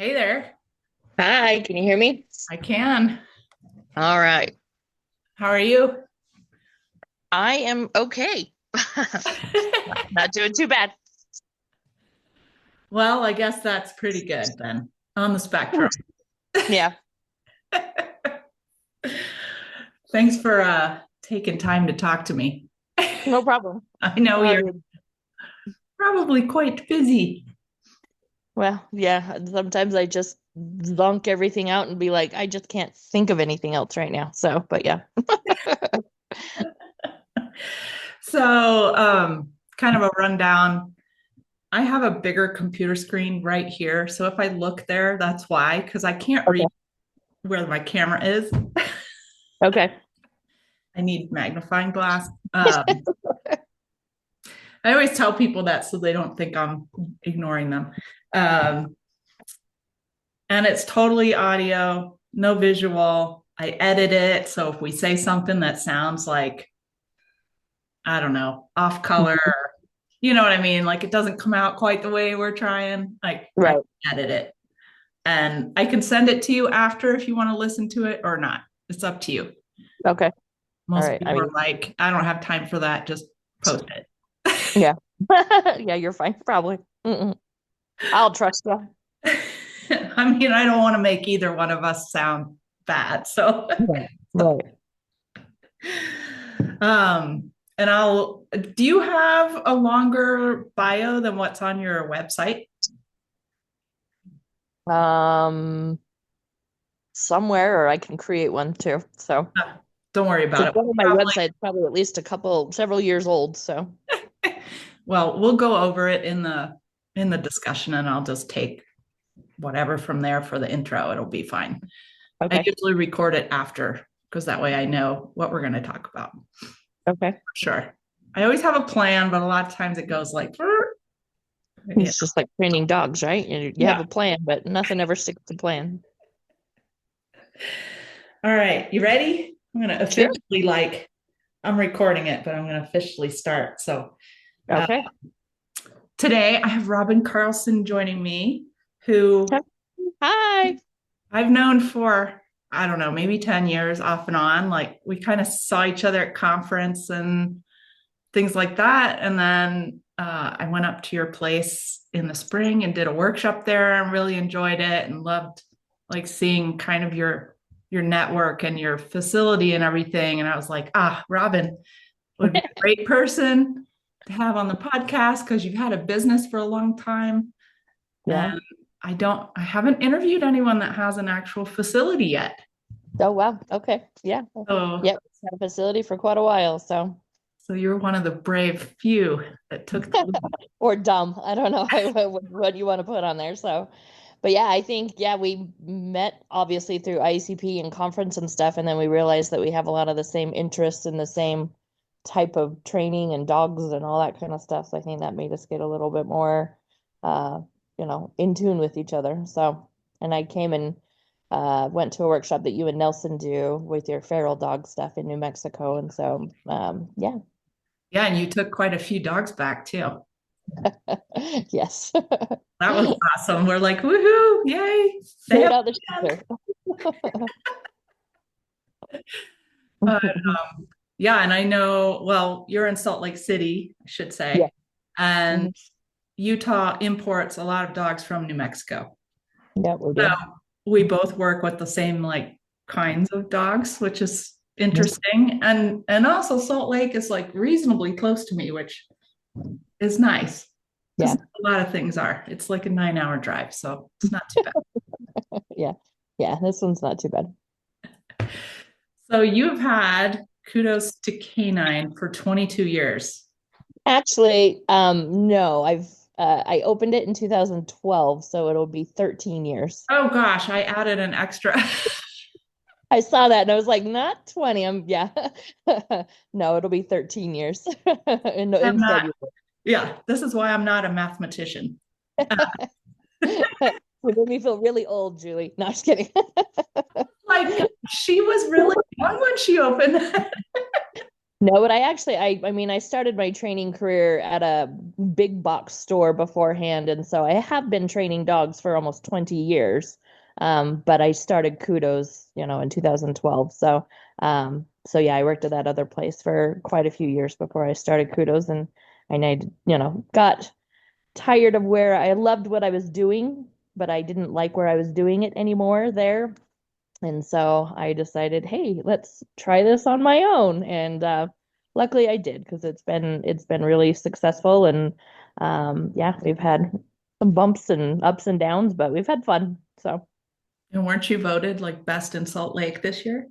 Hey there. Hi, can you hear me? I can. All right. How are you? I am okay. Not doing too bad. Well, I guess that's pretty good then on the spectrum. Yeah, Thanks for taking time to talk to me. no problem. I know Uh, you're probably quite busy. well, yeah, sometimes I just zunk everything out and be like, I just can't think of anything else right now. So, but yeah. So, kind of a rundown. I have a bigger computer screen right here. So if I look there, that's why, because I can't read Okay. where my camera is. Okay. I need magnifying glass. I always tell people that so they don't think I'm ignoring them. Um, and it's totally audio, no visual. I edit it. So if we say something that sounds like, I don't know, off color, you know what I mean? Like it doesn't come out quite the way we're trying, like I Right. edit it. And I can send it to you after if you want to listen to it or not. It's up to you. Okay. All Most right. I people are mean, like, I don't have time for that. Just post it. yeah. Yeah, you're fine. Probably. Mm-mm. I'll trust you. I mean, I don't want to make either one of us sound bad. So, Right. Right. and do you have a longer bio than what's on your website? Um, Somewhere, or I can create one too. So, Don't worry about because it. one of my We have websites probably at least several years old. So, like, well, we'll go over it in the discussion and I'll just take whatever from there for the intro. It'll be fine. I okay. usually record it after because that way I know what we're going to talk about. Okay. Sure. I always have a plan, but a lot of times it goes like, yeah. It's just like training dogs, right? You have Yeah. a plan, but nothing ever sticks to plan. All right. You ready? I'm going to Sure. officially I'm recording it, but I'm going to officially start. So uh, Okay. today I have Robyn Carlson joining me, who Hi. I've known for, I don't know, maybe 10 years off and on. Like we kind of saw each other at conference and things like that. And then I went up to your place in the spring and did a workshop there and really enjoyed it and loved like seeing kind of your network and your facility and everything. And I was like, Robyn would be a great person to have on the podcast because you've had a business for a long time. Yeah. And I haven't interviewed anyone that has an actual facility yet. Oh, wow. Okay. Yeah. So, Yep. It's had a facility for quite a while. So, so you're one of the brave few that took the lead. or dumb. I don't know what you want to put on there. So, but yeah, I think, yeah, we met obviously through ICP and conference and stuff. And then we realized that we have a lot of the same interests and the same type of training and dogs and all that kind of stuff. So I think that made us get a little bit more, uh, in tune with each other. So, and I came and went to a workshop that you and Nelson do with your feral dog stuff in New Mexico. And so, yeah, Yeah, and you took quite a few dogs back too. yes, That was awesome. We're like, woohoo, yay. They straight have out the fun. shelter. But yeah, and I know, well, you're in Salt Lake City, I should Yeah. say, and Mhm. Utah imports a lot of dogs from New Mexico. Yeah, we So do. we both work with the same like kinds of dogs, which is Mhm. interesting. And also Salt Lake is like reasonably close to me, which is nice because Yeah. a lot of things are. It's like a 9-hour drive, so it's not too bad. Yeah. Yeah. This one's not too bad. So you've had Kudos to Canine for 22 years. Actually, no, I opened it in 2012, so it'll be 13 years. Oh gosh, I added an extra. I saw that and I was like, not 20. Yeah. No, it'll be 13 years I'm in not, February. yeah, this is why I'm not a mathematician. Uh, It made me feel really old, Julie. No, I'm just kidding. like she was really young when she opened. No, but I mean, I started my training career at a big box store beforehand, and so I have been training dogs for almost 20 years. But I started Kudos, in 2012. So yeah, I worked at that other place for quite a few years before I started Kudos, and I, got tired of where I loved what I was doing, but I didn't like where I was doing it anymore there. And so I decided, hey, let's try this on my own. And luckily I did because it's been really successful. And yeah, we've had some bumps and ups and downs, but we've had fun. So And weren't you voted like best in Salt Lake this year?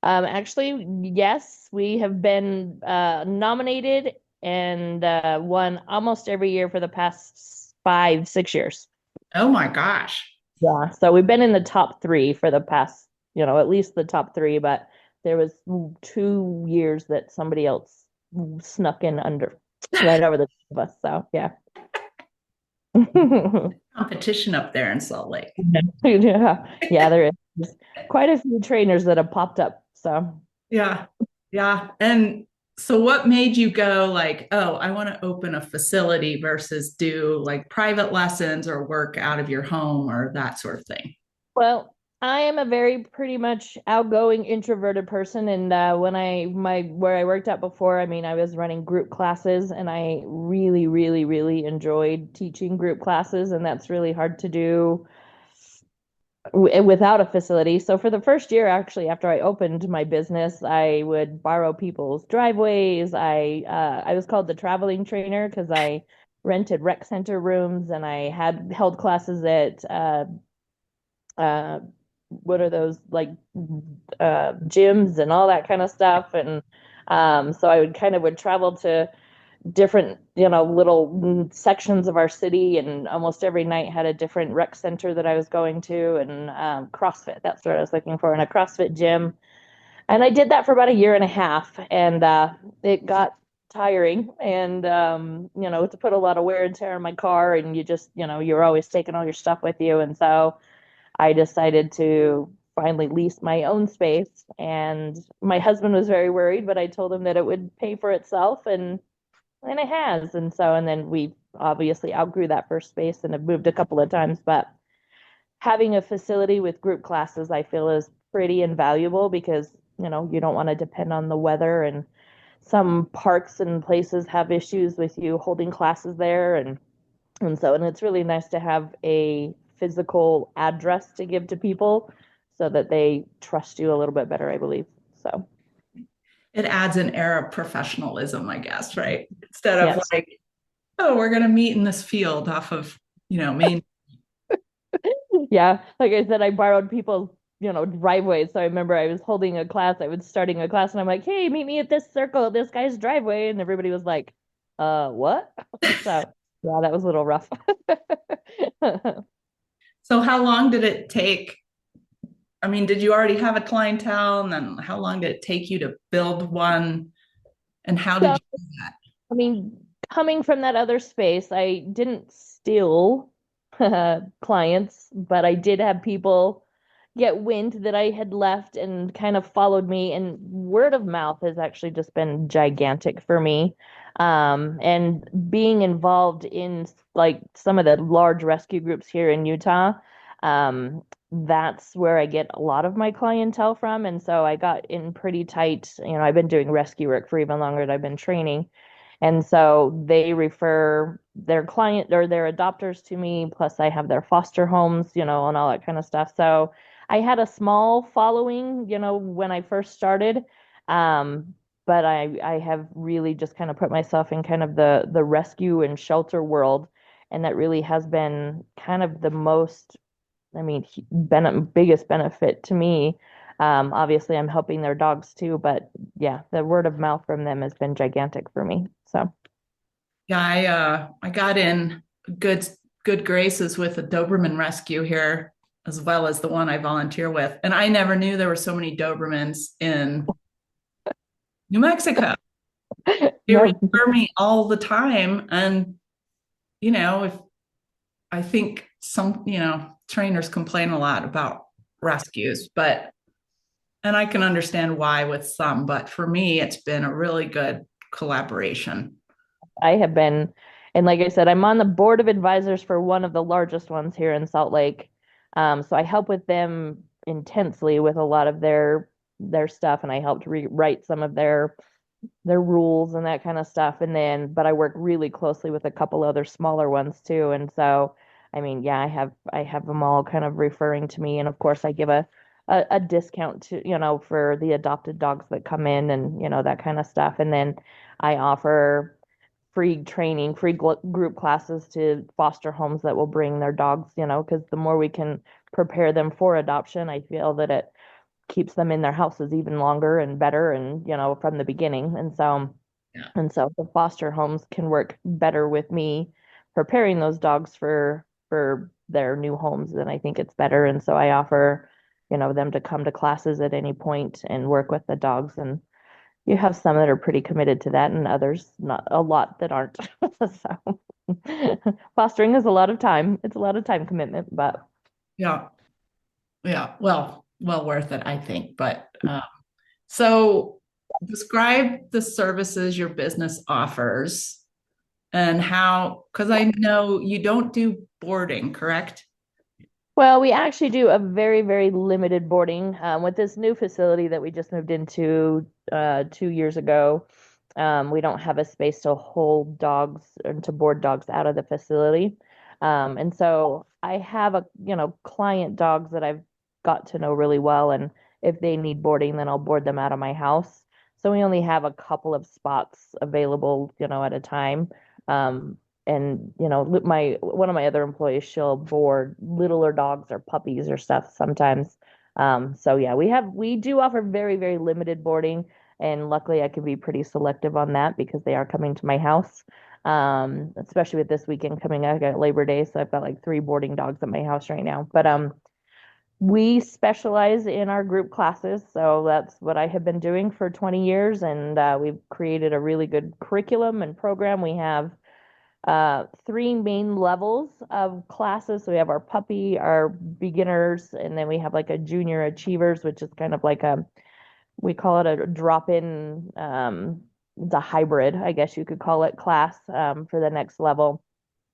actually, yes, we have been nominated and won almost every year for the past 5, 6 years. Oh my gosh. Yeah, so we've been in the top three for the past, at least the top three, but there was 2 years that somebody else snuck in under right over the top of us. So yeah. Competition up there in Salt Lake. Yeah. Yeah, there is. There's quite a few trainers that have popped up. So Yeah. Yeah. And so what made you go like, oh, I want to open a facility versus do like private lessons or work out of your home or that sort of thing? well, I am a very pretty much outgoing introverted person, and when I my where I worked at before, I mean, I was running group classes, and I really, really, really enjoyed teaching group classes, and that's really hard to do without a facility. So for the first year, actually, after I opened my business, I would borrow people's driveways. I was called the traveling trainer because I rented rec center rooms, and I had held classes at uh what are those like gyms and all that kind of stuff. And so I would travel to different, little sections of our city, and almost every night had a different rec center that I was going to, and CrossFit, that's what I was looking for, in a CrossFit gym. And I did that for about a year and a half, and it got tiring, and to put a lot of wear and tear on my car, and you just, you're always taking all your stuff with you. And so I decided to finally lease my own space. And my husband was very worried, but I told him that it would pay for itself, and it has. And so, and then we obviously outgrew that first space and have moved a couple of times. But having a facility with group classes, I feel, is pretty invaluable because, you don't want to depend on the weather. And some parks and places have issues with you holding classes there. And it's really nice to have a physical address to give to people so that they trust you a little bit better, I believe. So, It adds an air of professionalism, I guess, right? Instead of yes. like, oh, we're going to meet in this field off of, Main. Yeah. Like I said, I borrowed people's, driveways. So I remember I was starting a class, and I'm like, hey, meet me at this circle, this guy's driveway. And everybody was like, what? So yeah, that was a little rough. So how long did it take? I mean, did you already have a clientele? And then how long did it take you to build one? And how did So, you do that? I mean, coming from that other space, I didn't steal clients, but I did have people get wind that I had left and kind of followed me. And word of mouth has actually just been gigantic for me. And being involved in like some of the large rescue groups here in Utah, that's where I get a lot of my clientele from. And so I got in pretty tight. I've been doing rescue work for even longer than I've been training. And so they refer their client or their adopters to me, plus I have their foster homes, and all that kind of stuff. So I had a small following, when I first started. Um, but I have really just kind of put myself in kind of the rescue and shelter world. And that really has been kind of the most, I mean, biggest benefit to me. Obviously, I'm helping their dogs too, but yeah, the word of mouth from them has been gigantic for me. So, Yeah, I got in good good graces with a Doberman rescue here, as well as the one I volunteer with. And I never knew there were so many Dobermans in New Mexico. They no, refer me all the time. And, if I think some, trainers complain a lot about rescues, but And I can understand why with some, but for me, it's been a really good collaboration. I have been, and like I said, I'm on the board of advisors for one of the largest ones here in Salt Lake. So I help with them intensely with a lot of their stuff, and I helped rewrite some of their rules and that kind of stuff. And then, but I work really closely with a couple other smaller ones too. And so, I mean, yeah, I have them all kind of referring to me, and of course, I give a discount to for the adopted dogs that come in and that kind of stuff. And then I offer free training, free group classes to foster homes that will bring their dogs, because the more we can prepare them for adoption, I feel that it keeps them in their houses even longer and better and, from the beginning. Yeah. And so the foster homes can work better with me preparing those dogs for their new homes, then I think it's better. And so I offer, them to come to classes at any point and work with the dogs. And you have some that are pretty committed to that and others not a lot that aren't. So fostering is a lot of time. It's a lot of time commitment, but Yeah. Yeah. Well worth it, I think. But so describe the services your business offers and how, because I know you don't do boarding, correct? well, we actually do a very, very limited boarding with this new facility that we just moved into 2 years ago. We don't have a space to hold dogs and to board dogs out of the facility. And so I have client dogs that I've got to know really well. And if they need boarding, then I'll board them out of my house. So we only have a couple of spots available, at a time. Um, and my one of my other employees, she'll board littler dogs or puppies or stuff sometimes. So yeah, we do offer very, very limited boarding, and luckily I can be pretty selective on that because they are coming to my house. Especially with this weekend coming up, I got Labor Day, so I've got like 3 boarding dogs at my house right now. But we specialize in our group classes, so that's what I have been doing for 20 years, and we've created a really good curriculum and program. We have 3 main levels of classes. So we have our puppy, our beginners, and then we have like a junior achievers, which is kind of like we call it a drop-in, it's a hybrid, I guess you could call it, class for the next level.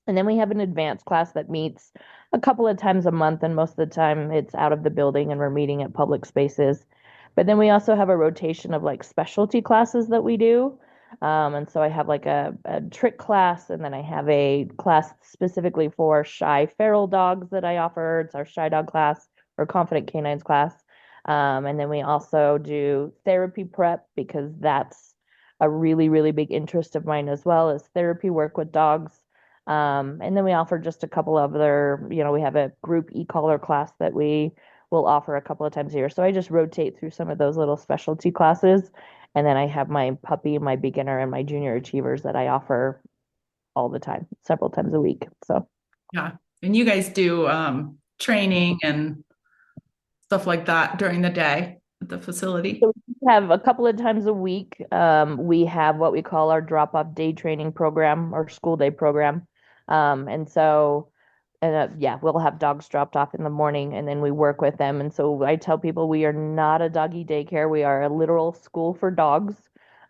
And then we have an advanced class that meets a couple of times a month, and most of the time it's out of the building and we're meeting at public spaces. But then we also have a rotation of like specialty classes that we do. And so I have like a trick class, and then I have a class specifically for shy feral dogs that I offer. It's our shy dog class or confident canines class. And then we also do therapy prep because that's a really, really big interest of mine as well as therapy work with dogs. And then we offer just a couple of other, we have a group e-collar class that we will offer a couple of times a year. So I just rotate through some of those little specialty classes. And then I have my puppy, my beginner, and my junior achievers that I offer all the time, several times a week. So Yeah. And you guys do training and stuff like that during the day at the facility? So we have a couple of times a week. We have what we call our drop-off day training program or school day program. And so, yeah, we'll have dogs dropped off in the morning and then we work with them. And so I tell people we are not a doggy daycare. We are a literal school for dogs.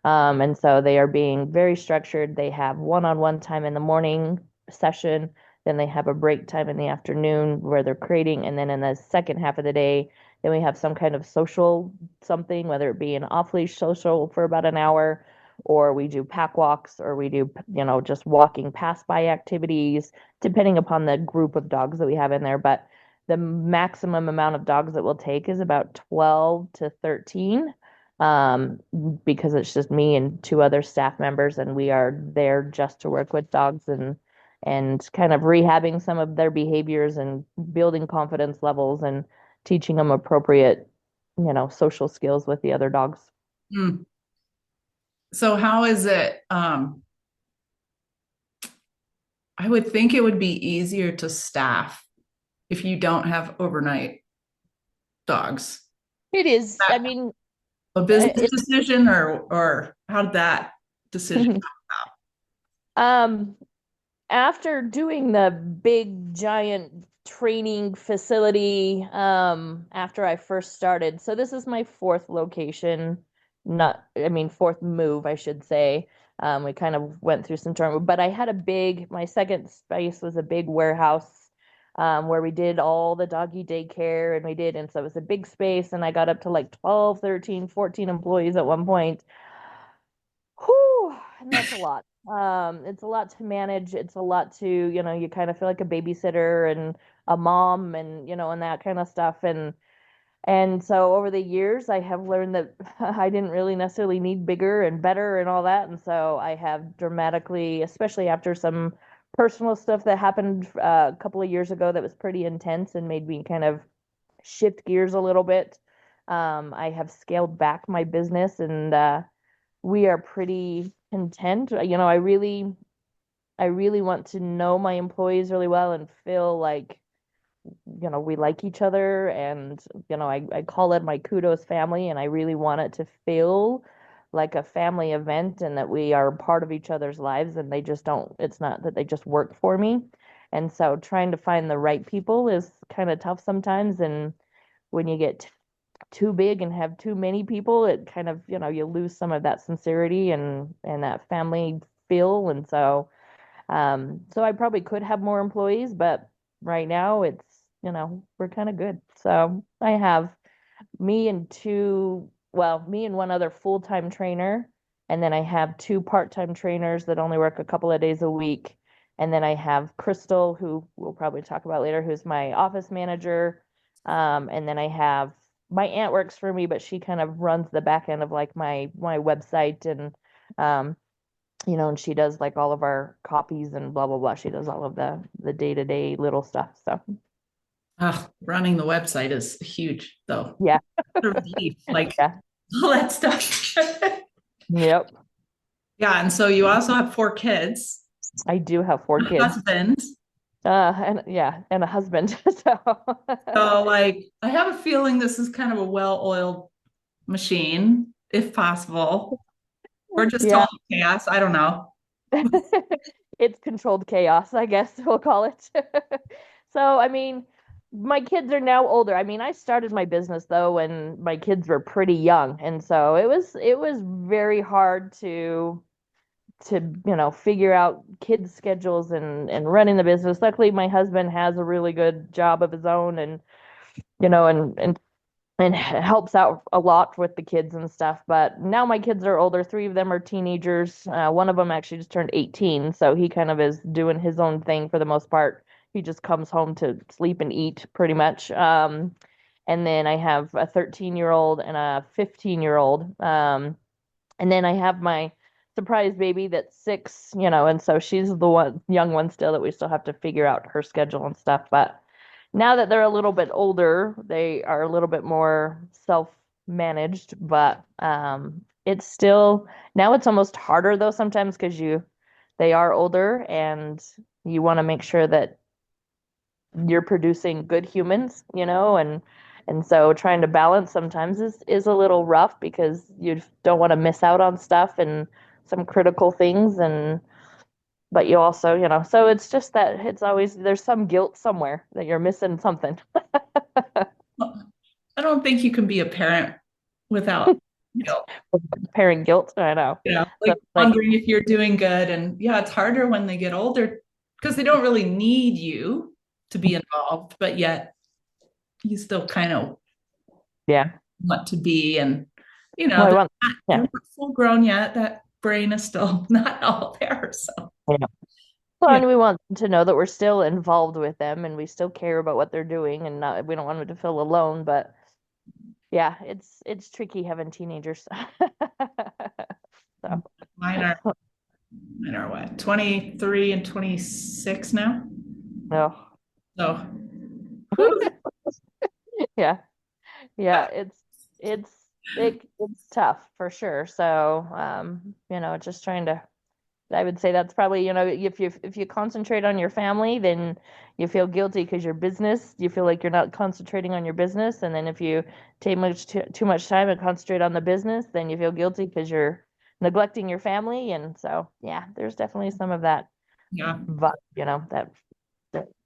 And so they are being very structured. They have one-on-one time in the morning session. Then they have a break time in the afternoon where they're creating. And then in the second half of the day, then we have some kind of social something, whether it be an off-leash social for about an hour, or we do pack walks, or we do, just walking pass by activities, depending upon the group of dogs that we have in there. But the maximum amount of dogs that we'll take is about 12 to 13, um, because it's just me and 2 other staff members, and we are there just to work with dogs and kind of rehabbing some of their behaviors and building confidence levels and teaching them appropriate, social skills with the other dogs. Mm. So how is it? I would think it would be easier to staff if you don't have overnight dogs. It is, I That mean, a business it's decision or how did that decision come um after doing the big giant training facility after I first started. So this is my fourth location, not I mean fourth move, I should say. We kind of went through some turn, but I had my second space was a big warehouse where we did all the doggy daycare and so it was a big space and I got up to like 12, 13, 14 employees at one point. Whew, and that's a lot. It's a lot to manage. It's a lot to, you kind of feel like a babysitter and a mom and, and that kind of stuff. And so over the years, I have learned that I didn't really necessarily need bigger and better and all that. And so I have dramatically, especially after some personal stuff that happened a couple of years ago that was pretty intense and made me kind of shift gears a little bit. I have scaled back my business and we are pretty content. I really want to know my employees really well and feel like, we like each other. And, I call it my Kudos family, and I really want it to feel like a family event and that we are part of each other's lives and it's not that they just work for me. And so trying to find the right people is kind of tough sometimes. And when you get too big and have too many people, it kind of, you lose some of that sincerity and that family feel. And so I probably could have more employees, but right now we're kind of good. So I have me and one other full-time trainer, and then I have two part-time trainers that only work a couple of days a week. And then I have Crystal, who we'll probably talk about later, who's my office manager. And then I have my aunt works for me, but she kind of runs the back end of like my website and um, and she does like all of our copies and blah blah blah. She does all of the day-to-day little stuff. So Oh, running the website is huge, though. yeah. The relief, like Yeah. all that stuff. Yep. Yeah, and so you also have four kids, I do have four a kids. husband. And yeah, and a husband. So So, like, I have a feeling this is kind of a well-oiled machine, if possible. Or just yeah. total chaos. I don't know. It's controlled chaos, I guess we'll call it. So, I mean, my kids are now older. I mean, I started my business though when my kids were pretty young, and so it was very hard to figure out kids' schedules and running the business. Luckily, my husband has a really good job of his own, and you know, and helps out a lot with the kids and stuff. But now my kids are older. Three of them are teenagers. One of them actually just turned 18, so he kind of is doing his own thing for the most part. He just comes home to sleep and eat pretty much. And then I have a 13-year-old and a 15-year-old. And then I have my surprise baby that's 6, and so she's the young one still that we still have to figure out her schedule and stuff. But now that they're a little bit older, they are a little bit more self-managed, but it's still now it's almost harder though sometimes because they are older and you want to make sure that you're producing good humans, and so trying to balance sometimes is a little rough because you don't want to miss out on stuff and some critical things but you also, so it's just that it's always there's some guilt somewhere that you're missing something. I don't think you can be a parent without, you know, Parent guilt, I know. So like like, wondering if you're doing good. And yeah, it's harder when they get older because they don't really need you to be involved, but yet you still kind of yeah. want to be. And, Well, I they're want, they're yeah. not full grown yet. That brain is still not all there. So, Yeah. Well, yeah, and we want to know that we're still involved with them and we still care about what they're doing and we don't want them to feel alone, but yeah, it's tricky having teenagers. So, mine are, mine are what, 23 and 26 now? no. So, whew, Yeah. Yeah, it's tough for sure. So, just trying to I would say that's probably, if you concentrate on your family, then you feel guilty because your business, you feel like you're not concentrating on your business. And then if you take too much time and concentrate on the business, then you feel guilty because you're neglecting your family. And so, yeah, there's definitely some of that, yeah. but that.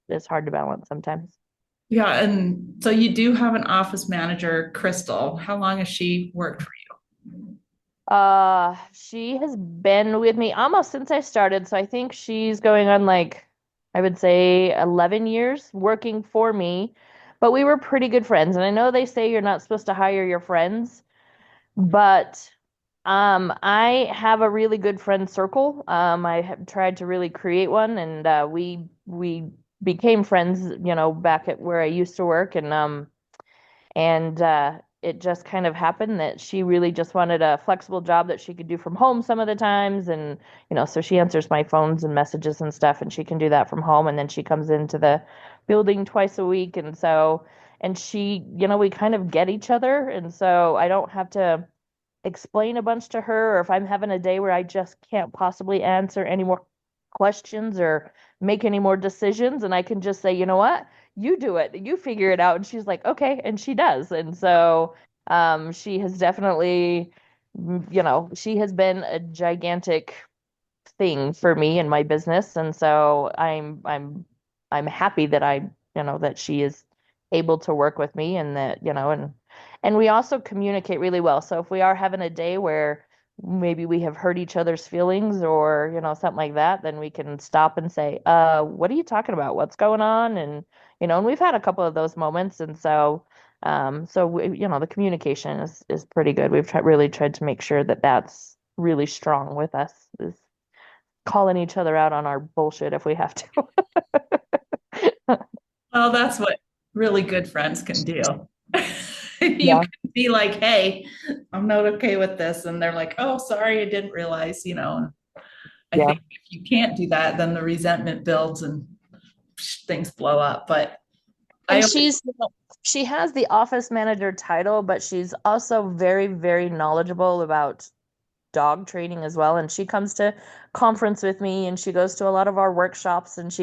is hard to balance sometimes. Yeah, and so you do have an office manager, Crystal. How long has she worked for you? She has been with me almost since I started, so I think she's going on like I would say 11 years working for me. But we were pretty good friends, and I know they say you're not supposed to hire your friends, but I have a really good friend circle. I have tried to really create one, and we became friends, back at where I used to work, and it just kind of happened that she really just wanted a flexible job that she could do from home some of the times, and so she answers my phones and messages and stuff, and she can do that from home, and then she comes into the building twice a week, and she, we kind of get each other, and so I don't have to explain a bunch to her, or if I'm having a day where I just can't possibly answer any more questions or make any more decisions, and I can just say, you know what, you do it, you figure it out. And she's like, okay, and she does. And so she has definitely, she has been a gigantic thing for me in my business, and so I'm happy that that she is able to work with me, and that and we also communicate really well. So if we are having a day where maybe we have hurt each other's feelings, or something like that, then we can stop and say, what are you talking about, what's going on? And and we've had a couple of those moments, and so the communication is pretty good. We've really tried to make sure that that's really strong with us, is calling each other out on our bullshit if we have to. Well, that's what really good friends can do. You Yeah. can be like, hey, I'm not okay with this. And they're like, oh, sorry, I didn't realize. I Yeah. think if you can't do that, then the resentment builds and things blow up. But I And always, she has the office manager title, but she's also very, very knowledgeable about dog training as well. And she comes to conference with me, and she goes to a lot of our workshops, and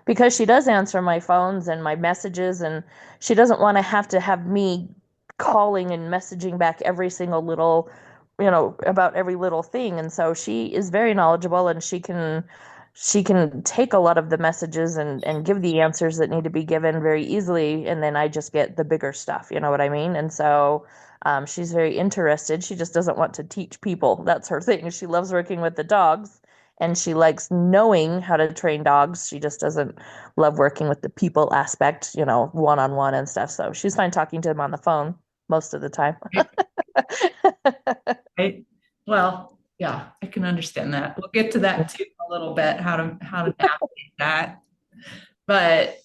because she does answer my phones and my messages, and she doesn't want to have me calling and messaging back every single little, about every little thing. And so she is very knowledgeable, and she can take a lot of the messages and give the answers that need to be given very easily. And then I just get the bigger stuff, you know what I mean? And so she's very interested. She just doesn't want to teach people. That's her thing. She loves working with the dogs, and she likes knowing how to train dogs. She just doesn't love working with the people aspect, one on one and stuff. So she's fine talking to them on the phone most of the time. I, well, yeah, I can understand that. We'll get to that too a little bit, how to navigate that. But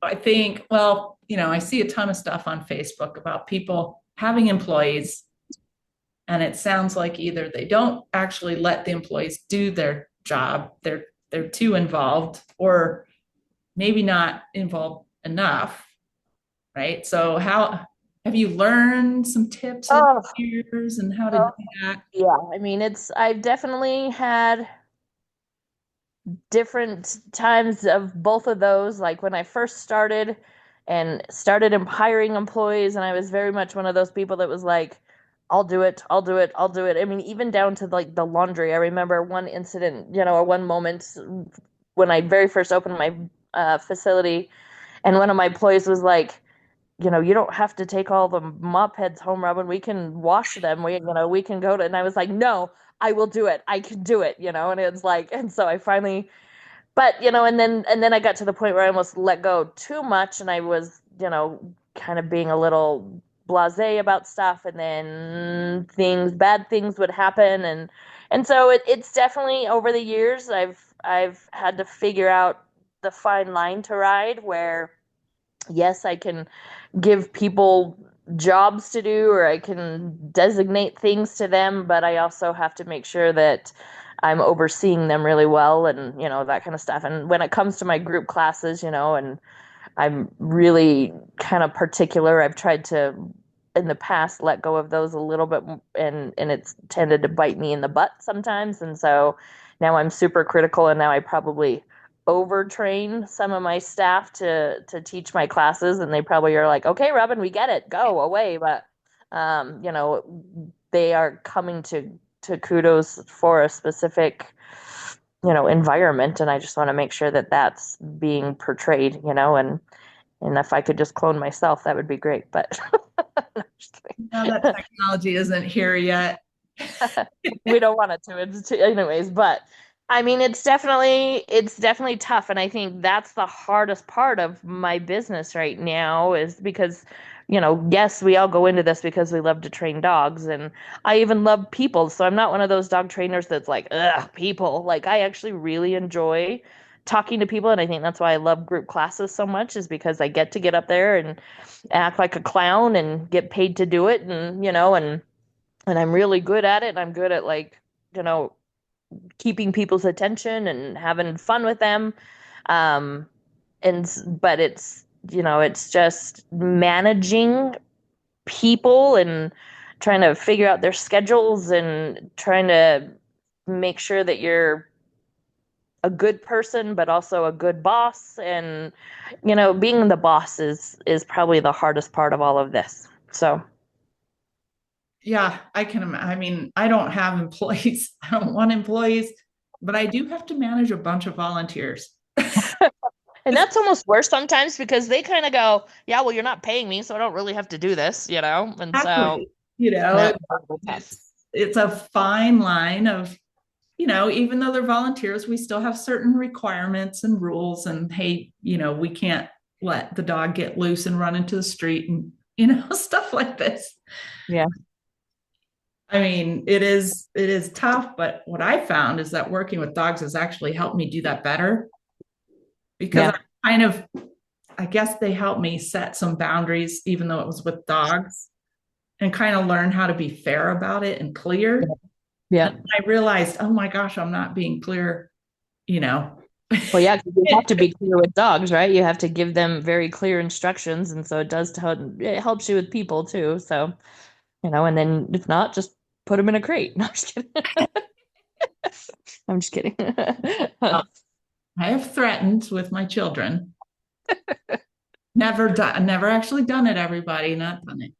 I think, well, I see a ton of stuff on Facebook about people having employees, and it sounds like either they don't actually let the employees do their job, they're too involved, or maybe not involved enough, right? So how have you learned some tips over Oh, the years and how to do oh, that? yeah. I mean, I've definitely had different times of both of those. Like when I first started and started hiring employees, and I was very much one of those people that was like, I'll do it, I'll do it, I'll do it. I mean, even down to like the laundry. I remember one incident, or one moment when I very first opened my facility, and one of my employees was like, you don't have to take all the mop heads home, Robyn. We can wash them. We can go to, and I was like, no, I will do it. I can do it. And it's like, and so I finally, but and then I got to the point where I almost let go too much, and I was, kind of being a little blasé about stuff, and then bad things would happen, and so it's definitely over the years I've had to figure out the fine line to ride where yes, I can give people jobs to do, or I can designate things to them, but I also have to make sure that I'm overseeing them really well, and that kind of stuff. And when it comes to my group classes, and I'm really kind of particular. I've tried to in the past let go of those a little bit, and it's tended to bite me in the butt sometimes. And so now I'm super critical, and now I probably overtrain some of my staff to teach my classes, and they probably are like, "Okay, Robyn, we get it. Go away." But they are coming to Kudos for a specific environment. And I just want to make sure that that's being portrayed, and if I could just clone myself, that would be great. But no, just Now that kidding. technology isn't here yet. We don't want it to, anyways. But I mean, it's definitely tough, and I think that's the hardest part of my business right now is because, yes, we all go into this because we love to train dogs, and I even love people. So I'm not one of those dog trainers that's like, ugh, people. Like I actually really enjoy talking to people, and I think that's why I love group classes so much is because I get to get up there and act like a clown and get paid to do it, and I'm really good at it. And I'm good at like, you know, keeping people's attention and having fun with them. Um, but it's just managing people and trying to figure out their schedules and trying to make sure that you're a good person, but also a good boss. And, being the boss is probably the hardest part of all of this. So, Yeah, I mean, I don't have employees. I don't want employees, but I do have to manage a bunch of volunteers. and that's almost worse sometimes because they kind of go, yeah, well, you're not paying me, so I don't really have to do this. And so Exactly. You know, that's a little tough. it's a fine line of, even though they're volunteers, we still have certain requirements and rules. And hey, we can't let the dog get loose and run into the street and, stuff like this. Yeah. I mean, it is tough, but what I found is that working with dogs has actually helped me do that better because Yeah. I guess they helped me set some boundaries, even though it was with dogs, and kind of learn how to be fair about it and clear. Yeah. And I realized, oh my gosh, I'm not being clear, you know. Well, yeah, 'cause you have to be clear with dogs, right? You have to give them very clear instructions, and so it helps you with people too. So, and then if not, just put them in a crate. No, I'm just kidding. I'm just kidding. I have threatened with my children. Never actually done it, everybody, not done it.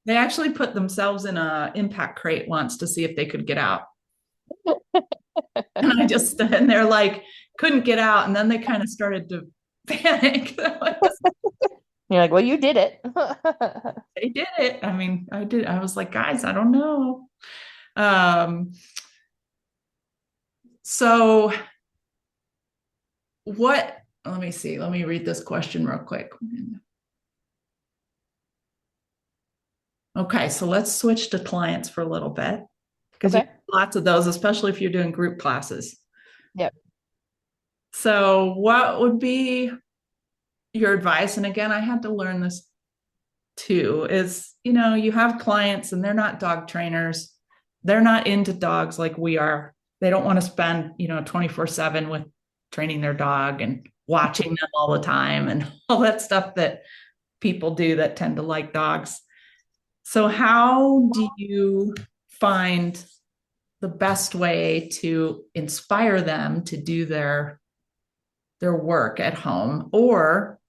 They actually put themselves in a impact crate once to see if they could get out. And I just stood in there like couldn't get out. And then they kind of started to panic. You're like, well, you did it. They did it. I mean, I did. I was like, guys, I don't know. Um, so let me see. Let me read this question real quick. Okay, so let's switch to clients for a little bit because you Okay. have lots of those, especially if you're doing group classes. Yep. So, what would be your advice? And again, I had to learn this too is, you have clients and they're not dog trainers. They're not into dogs like we are. They don't want to spend, 24/7 with training their dog and watching them all the time and all that stuff that people do that tend to like dogs. So, how do you find the best way to inspire them to do their work at home,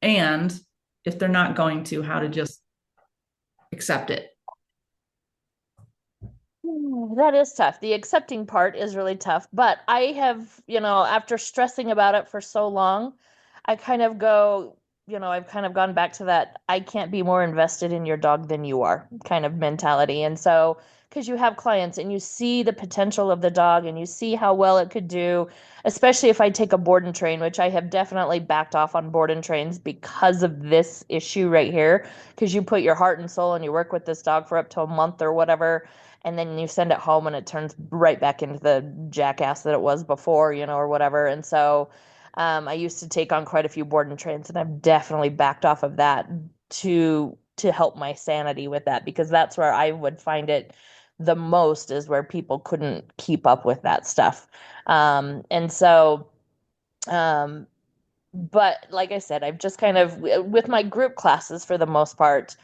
and if they're not going to, how to just accept it? That is tough. The accepting part is really tough, but I have, after stressing about it for so long, I kind of go, I've kind of gone back to that I can't be more invested in your dog than you are kind of mentality. And so, because you have clients and you see the potential of the dog and you see how well it could do, especially if I take a board and train, which I have definitely backed off on board and trains because of this issue right here, because you put your heart and soul and you work with this dog for up to a month or whatever, and then you send it home and it turns right back into the jackass that it was before, or whatever. And so I used to take on quite a few board and trains, and I've definitely backed off of that to help my sanity with that because that's where I would find it the most is where people couldn't keep up with that stuff. And so but like I said, I've just kind of with my group classes for the most part,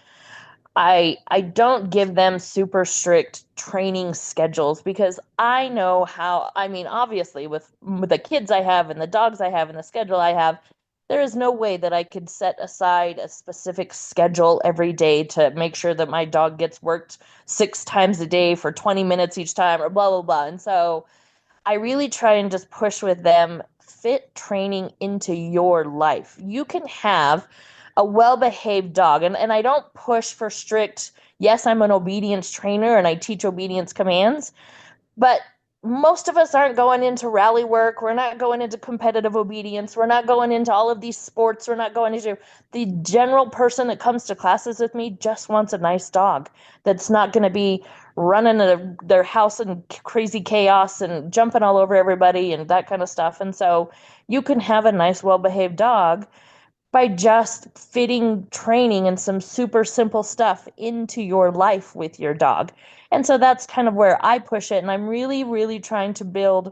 I don't give them super strict training schedules because I know how, I mean, obviously with the kids I have and the dogs I have and the schedule I have, there is no way that I could set aside a specific schedule every day to make sure that my dog gets worked 6 times a day for 20 minutes each time or blah blah blah. And so I really try and just push with them, fit training into your life. You can have a well-behaved dog, and I don't push for strict, yes, I'm an obedience trainer and I teach obedience commands, but most of us aren't going into rally work. We're not going into competitive obedience. We're not going into all of these sports. We're not going into the general person that comes to classes with me just wants a nice dog that's not going to be running their house in crazy chaos and jumping all over everybody and that kind of stuff. And so you can have a nice, well-behaved dog by just fitting training and some super simple stuff into your life with your dog. And so that's kind of where I push it. And I'm really, really trying to build,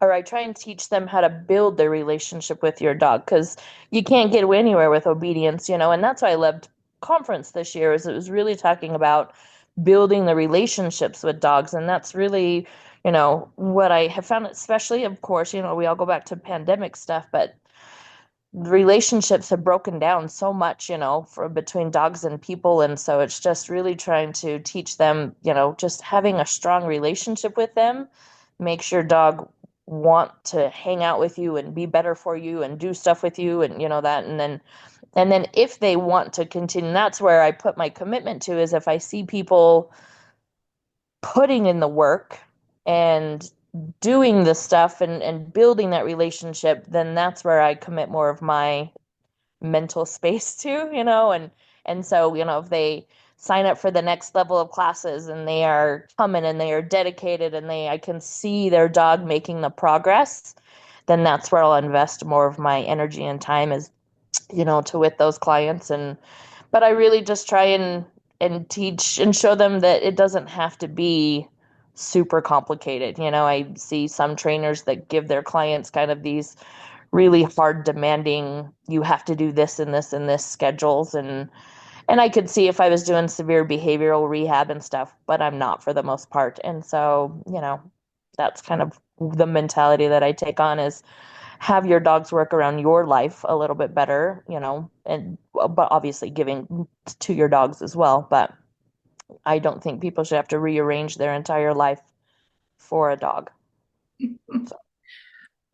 or I try and teach them how to build their relationship with your dog because you can't get anywhere with obedience, And that's why I loved conference this year, is it was really talking about building the relationships with dogs. And that's really, what I have found, especially, of course, we all go back to pandemic stuff, but relationships have broken down so much, for between dogs and people. And so it's just really trying to teach them, just having a strong relationship with them makes your dog want to hang out with you and be better for you and do stuff with you and that. And then if they want to continue, that's where I put my commitment to, is if I see people putting in the work and doing the stuff and building that relationship, then that's where I commit more of my mental space to, and so, if they sign up for the next level of classes and they are coming and they are dedicated and I can see their dog making the progress, then that's where I'll invest more of my energy and time, is, to with those clients. But I really just try and teach and show them that it doesn't have to be super complicated. I see some trainers that give their clients kind of these really hard demanding, you have to do this and this and this schedules, and I could see if I was doing severe behavioral rehab and stuff, but I'm not for the most part. And so, that's kind of the mentality that I take on, is have your dogs work around your life a little bit better, and but obviously giving to your dogs as well. But I don't think people should have to rearrange their entire life for a dog. So.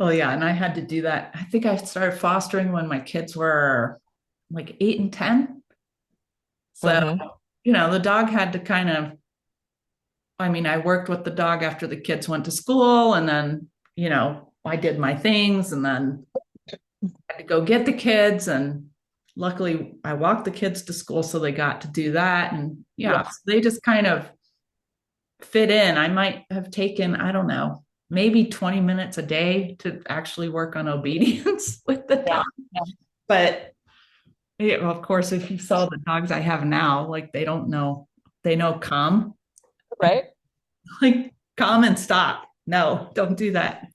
Well, yeah, and I had to do that. I think I started fostering when my kids were like 8 and 10. So, Mm-hmm. the dog had to kind of, I mean, I worked with the dog after the kids went to school, and then, I did my things, and then I had to go get the kids. And luckily, I walked the kids to school, so they got to do that. And Yeah. yeah, so they just kind of fit in. I might have taken, I don't know, maybe 20 minutes a day to actually work on obedience with the Yeah. dog. But yeah, of course, if you saw the dogs I have now, like they don't know, they know come, Right. like come and stop. No, don't do that.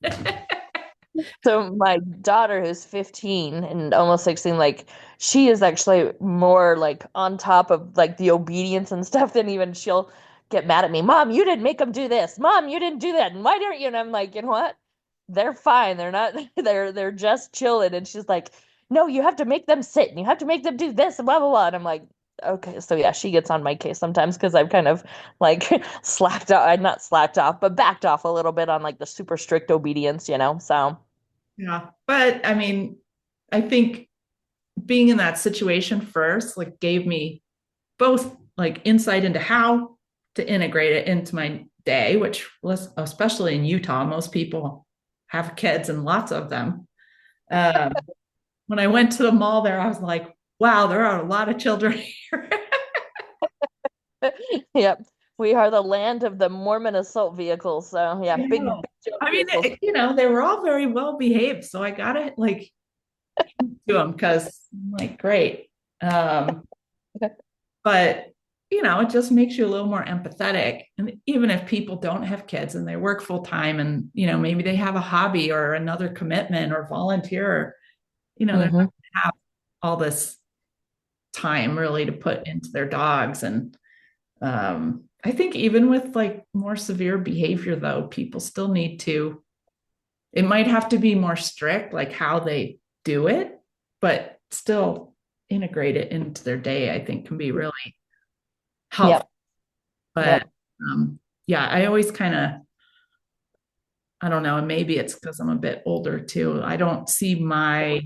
So my daughter, who's 15 and almost 16, like she is actually more like on top of like the obedience and stuff than even she'll get mad at me. Mom, you didn't make them do this. Mom, you didn't do that. And why didn't you? And I'm like, you know what? They're fine. They're not, they're just chilling. And she's like, no, you have to make them sit and you have to make them do this and blah, blah, blah. And I'm like, okay. So yeah, she gets on my case sometimes because I've kind of like slacked off. I'm not slacked off, but backed off a little bit on like the super strict obedience, So. Yeah. But I mean, I think being in that situation first, like gave me both like insight into how to integrate it into my day, which was especially in Utah, most people have kids and lots of them. Um, when I went to the mall there, I was like, wow, there are a lot of children here. Yep. We are the land of the Mormon assault vehicles. So yeah, I big, know. big I mean, vehicles. they were all very well behaved. So I got to like to them because I'm like, great. Um, but it just makes you a little more empathetic. And even if people don't have kids and they work full time and, maybe they have a hobby or another commitment or volunteer, they're not Hmm. going to have all this time really to put into their dogs. And I think even with like more severe behavior, though, people still need to, it might have to be more strict, like how they do it, but still integrate it into their day, I think can be really helpful. Yep. But Yep. yeah, I always kind of I don't know, and maybe it's because I'm a bit older too. I don't see my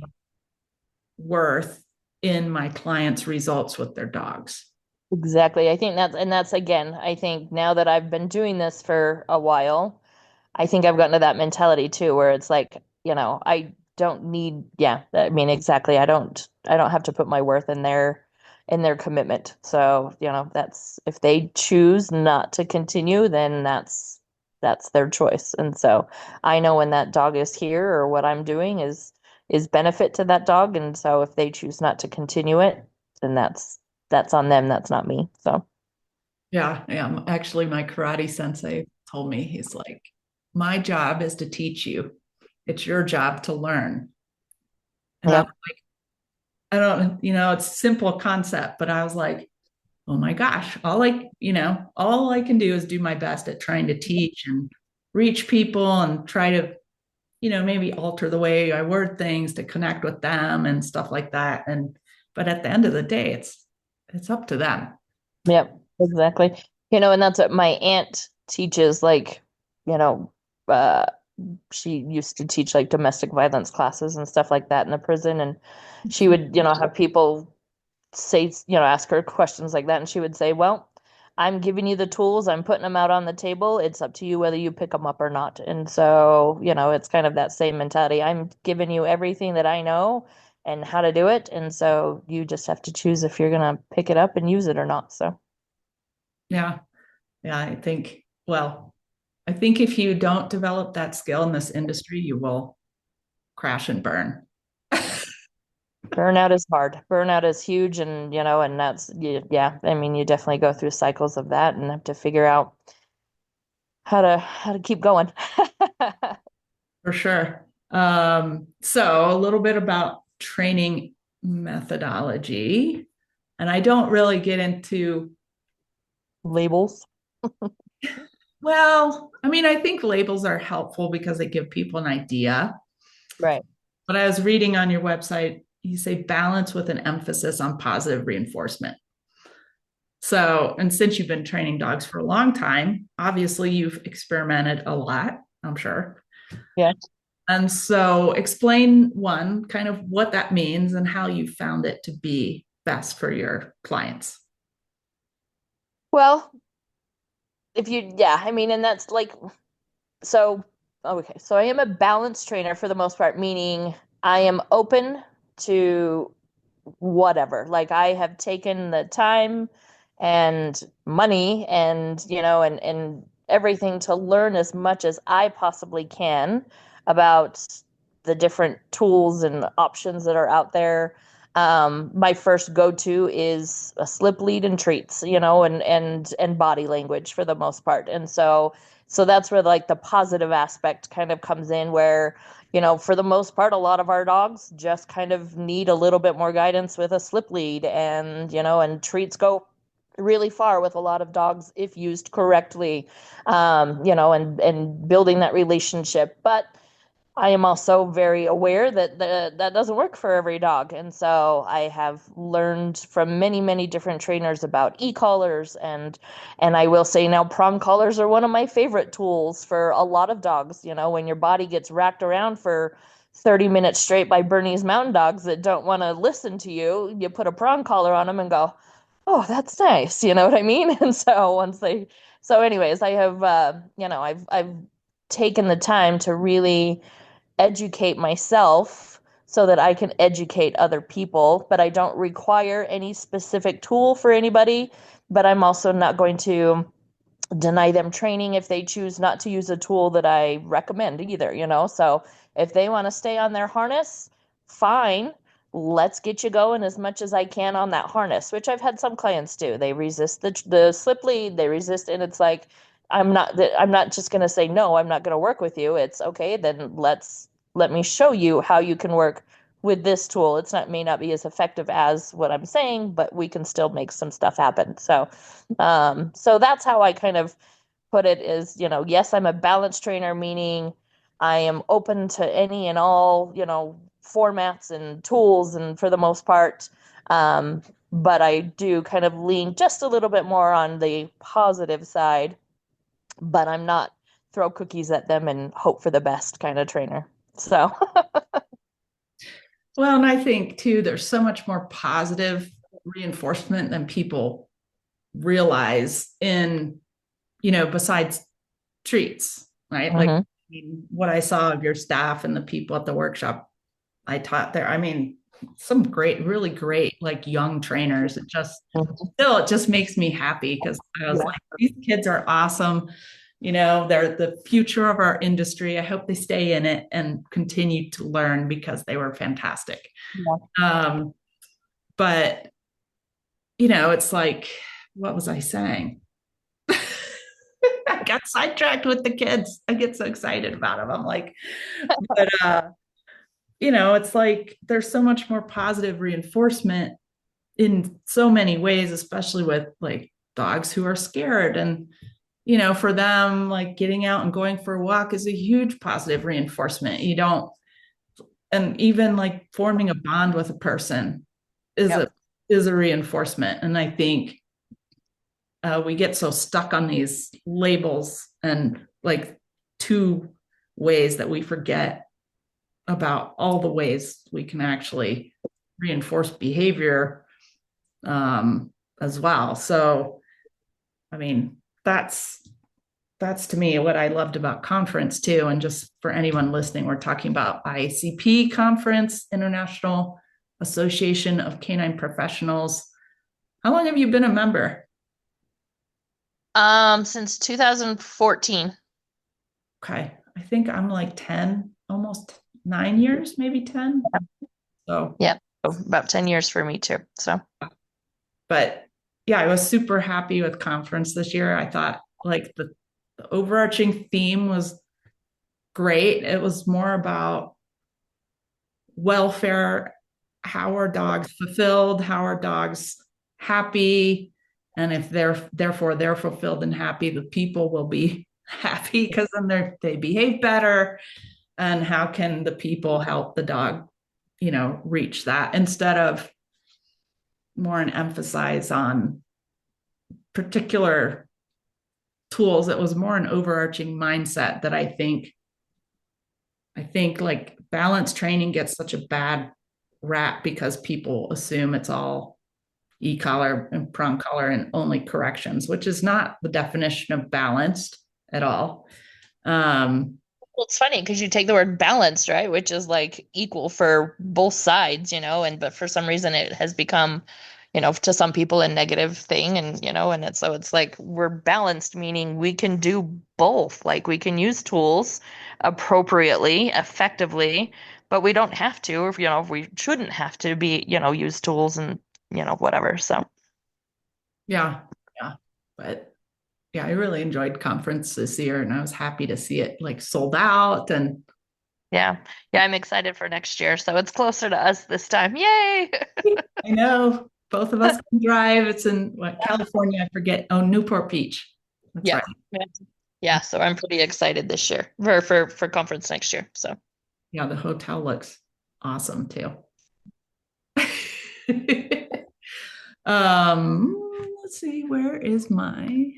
worth in my clients' results with their dogs. Exactly. I think that's again, I think now that I've been doing this for a while, I think I've gotten to that mentality too, where it's like, I don't need, yeah, I mean, exactly. I don't have to put my worth in their commitment. So, that's if they choose not to continue, then that's their choice. And so I know when that dog is here or what I'm doing is benefit to that dog. And so if they choose not to continue it, then that's on them. That's not me. So, Yeah, yeah. Actually, my karate sensei told me, he's like, my job is to teach you. It's your job to learn. And yep. I don't, it's a simple concept, but I was like, oh my gosh, all I can do is do my best at trying to teach and reach people and try to, maybe alter the way I word things to connect with them and stuff like that. But at the end of the day, it's up to them. Yep, exactly. And that's what my aunt teaches, like, you know, uh, she used to teach like domestic violence classes and stuff like that in the prison. And she would, have people say, ask her questions like that. And she would say, well, I'm giving you the tools, I'm putting them out on the table. It's up to you whether you pick them up or not. And so, it's kind of that same mentality. I'm giving you everything that I know and how to do it. And so you just have to choose if you're going to pick it up and use it or not. So. Yeah. Yeah. I think if you don't develop that skill in this industry, you will crash and burn. Burnout is hard. Burnout is huge, and and yeah. I mean, you definitely go through cycles of that, and have to figure out how to keep going. For sure. So a little bit about training methodology. And I don't really get into, Labels, well, I mean, I think labels are helpful because they give people an idea. right? But I was reading on your website, you say balance with an emphasis on positive reinforcement. So, and since you've been training dogs for a long time, obviously you've experimented a lot, I'm sure. Yeah. And so, explain one, kind of what that means and how you found it to be best for your clients. Well, yeah, I mean, and that's like, so, okay, so I am a balance trainer for the most part, meaning I am open to whatever. Like I have taken the time and money and and everything to learn as much as I possibly can about the different tools and options that are out there. My first go-to is a slip lead and treats, and body language for the most part. And so that's where like the positive aspect kind of comes in where for the most part, a lot of our dogs just kind of need a little bit more guidance with a slip lead, and treats go really far with a lot of dogs if used correctly, and building that relationship. But I am also very aware that that doesn't work for every dog. And so I have learned from many, many different trainers about e-collars and I will say now prong collars are one of my favorite tools for a lot of dogs. When your body gets racked around for 30 minutes straight by Bernese mountain dogs that don't want to listen to you, you put a prong collar on them and go, "Oh, that's nice." You know what I mean? And so anyways, I have I've taken the time to really educate myself so that I can educate other people, but I don't require any specific tool for anybody. But I'm also not going to deny them training if they choose not to use a tool that I recommend either. So if they want to stay on their harness, fine. Let's get you going as much as I can on that harness, which I've had some clients do. They resist the slip lead, they resist, and it's like I'm not just going to say no, I'm not going to work with you. It's okay, then let me show you how you can work with this tool. May not be as effective as what I'm saying, but we can still make some stuff happen. So that's how I kind of put it is, yes, I'm a balance trainer, meaning I am open to any and all, formats and tools, and for the most part, um, but I do kind of lean just a little bit more on the positive side, but I'm not throw cookies at them and hope for the best kind of trainer. So, Well, and I think too, there's so much more positive reinforcement than people realize in, besides treats, right? Like, mhm. I mean, what I saw of your staff and the people at the workshop I taught there, I mean, some great, really great, like young trainers. Mhm. It just makes me happy because I was Yeah. like, these kids are awesome. They're the future of our industry. I hope they stay in it and continue to learn because they were fantastic. Yeah. Um, but it's like, what was I saying? I got sidetracked with the kids. I get so excited about them. I'm like, but it's like there's so much more positive reinforcement in so many ways, especially with like dogs who are scared. And, for them, like getting out and going for a walk is a huge positive reinforcement. You don't, and even like forming a bond with a person is a Yep. is a reinforcement. And I think we get so stuck on these labels and like two ways that we forget about all the ways we can actually reinforce behavior as well. So, I mean, that's to me what I loved about conference too. And just for anyone listening, we're talking about ICP conference, International Association of Canine Professionals. How long have you been a member? Since 2014. Okay. I think I'm like 10, almost 9 years, maybe 10. So, Yep. So about 10 years for me too. So, but yeah, I was super happy with conference this year. I thought like the overarching theme was great. It was more about welfare, how are dogs fulfilled, how are dogs happy, and if they're fulfilled and happy, the people will be happy because then they behave better. And how can the people help the dog, reach that instead of more an emphasis on particular tools? It was more an overarching mindset that I think like balance training gets such a bad rap because people assume it's all e-collar and prong collar and only corrections, which is not the definition of balanced at all. Um, well, it's funny because you take the word balanced, right? Which is like equal for both sides, and but for some reason it has become, to some people a negative thing. And, and it's like we're balanced, meaning we can do both. Like we can use tools appropriately, effectively, but we don't have to, or, we shouldn't have to be, use tools and, whatever. So, yeah, yeah. But yeah, I really enjoyed conference this year and I was happy to see it like sold out and yeah. Yeah, I'm excited for next year. So it's closer to us this time. Yay! I know both of us can drive. It's in what, California, I forget. Oh, Newport Beach. That's right. Yep. Yeah, so I'm pretty excited this year for conference next year. So Yeah, the hotel looks awesome too. um, let's see, where is my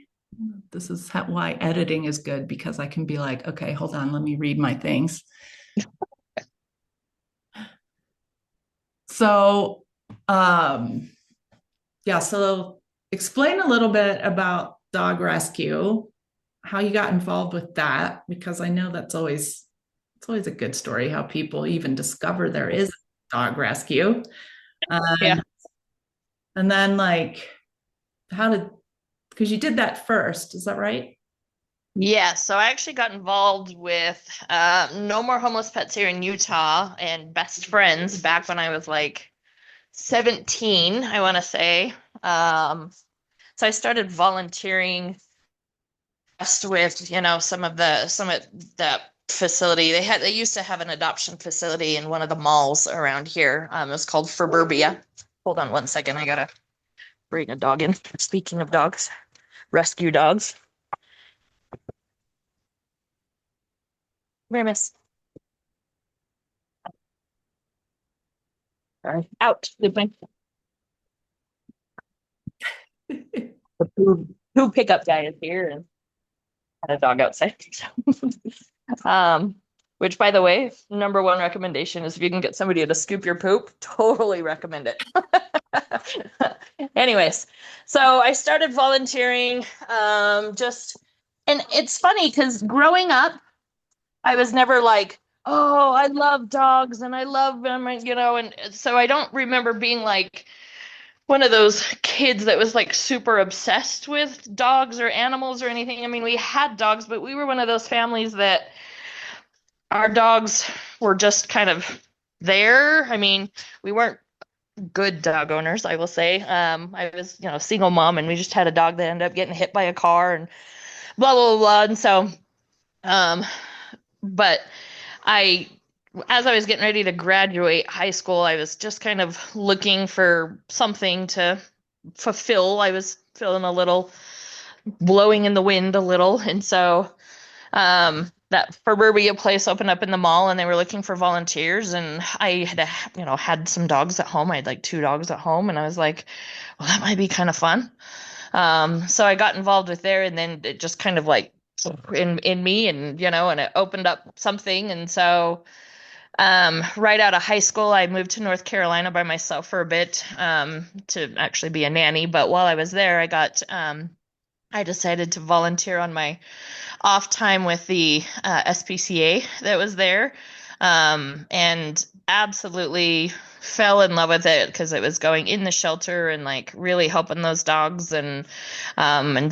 this is why editing is good because I can be like, okay, hold on, let me read my things. So, yeah, so explain a little bit about dog rescue, how you got involved with that, because I know it's always a good story how people even discover there is dog rescue. yeah. Um, and then like how did because you did that first, is that right? Yeah, so I actually got involved with No More Homeless Pets here in Utah and Best Friends back when I was like 17, I want to say. Um, so I started volunteering just with, some of the facility. They used to have an adoption facility in one of the malls around here. It was called Suburbia. Hold on one second. I gotta bring a dog in. Speaking of dogs, rescue dogs. Come here, miss. Sorry. Out. Sleeping. The poo pickup guy is here. had a dog outside. Um, which by the way, number one recommendation is if you can get somebody to scoop your poop, totally recommend it. Anyways, so I started volunteering, and it's funny because growing up, I was never like, oh, I love dogs and I love them, and so I don't remember being like one of those kids that was like super obsessed with dogs or animals or anything. I mean, we had dogs, but we were one of those families that our dogs were just kind of there. I mean, we weren't good dog owners, I will say. I was, single mom, and we just had a dog that ended up getting hit by a car and blah blah blah. And so, um, but I, as I was getting ready to graduate high school, I was just kind of looking for something to fulfill. I was feeling a little blowing in the wind a little, and so that Suburbia place opened up in the mall, and they were looking for volunteers. And I had, had some dogs at home. I had like two dogs at home, and I was like, well, that might be kind of fun. So I got involved with there, and then it just kind of like in me, and and it opened up something. And so right out of high school, I moved to North Carolina by myself for a bit to actually be a nanny. But while I was there, I decided to volunteer on my off time with the SPCA that was there, and absolutely fell in love with it because it was going in the shelter and like really helping those dogs. And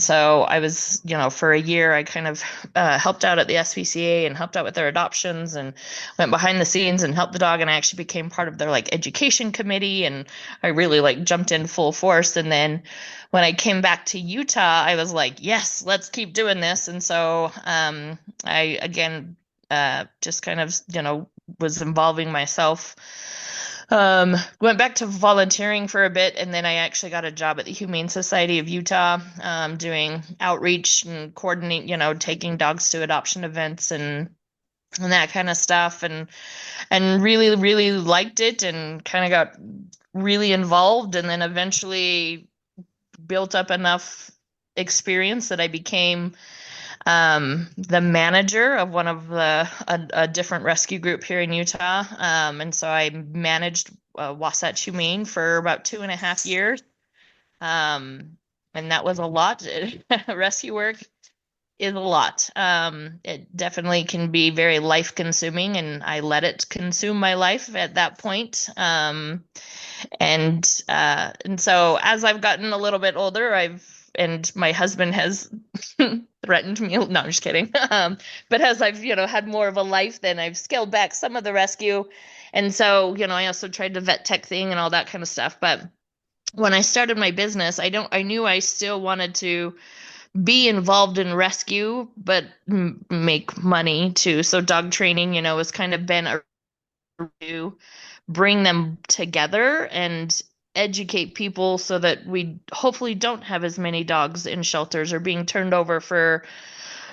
so I was, for a year I kind of helped out at the SPCA and helped out with their adoptions and went behind the scenes and helped the dog, and I actually became part of their like education committee, and I really like jumped in full force. And then when I came back to Utah, I was like, yes, let's keep doing this. And so I again just kind of was involving myself. Went back to volunteering for a bit, and then I actually got a job at the Humane Society of Utah, doing outreach and coordinating, taking dogs to adoption events and that kind of stuff, and really, really liked it, and kind of got really involved, and then eventually built up enough experience that I became the manager of one of a different rescue group here in Utah. And so I managed Wasatch Humane for about 2.5 years. And that was a lot. Rescue work is a lot. It definitely can be very life consuming, and I let it consume my life at that point. And so as I've gotten a little bit older, and my husband has threatened me. No, I'm just kidding. But as I've, had more of a life, then I've scaled back some of the rescue. And so, I also tried the vet tech thing and all that kind of stuff. But when I started my business, I knew I still wanted to be involved in rescue, but make money too. So dog training, has kind of been to bring them together and educate people so that we hopefully don't have as many dogs in shelters or being turned over for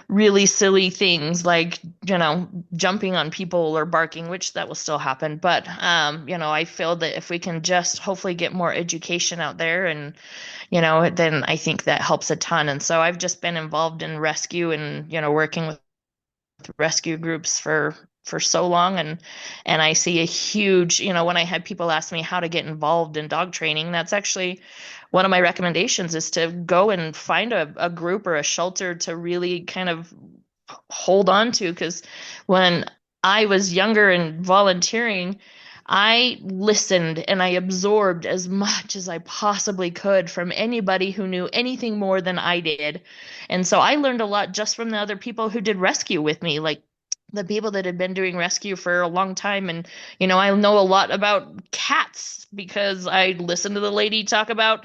really silly things like, jumping on people or barking, which that will still happen. But, I feel that if we can just hopefully get more education out there, and, then I think that helps a ton. And so I've just been involved in rescue and, working with rescue groups for so long, and I see a huge, when I had people ask me how to get involved in dog training, that's actually one of my recommendations, is to go and find a group or a shelter to really kind of hold on to. Because when I was younger and volunteering, I listened and I absorbed as much as I possibly could from anybody who knew anything more than I did. And so I learned a lot just from the other people who did rescue with me, like the people that had been doing rescue for a long time. And, I know a lot about cats because I listened to the lady talk about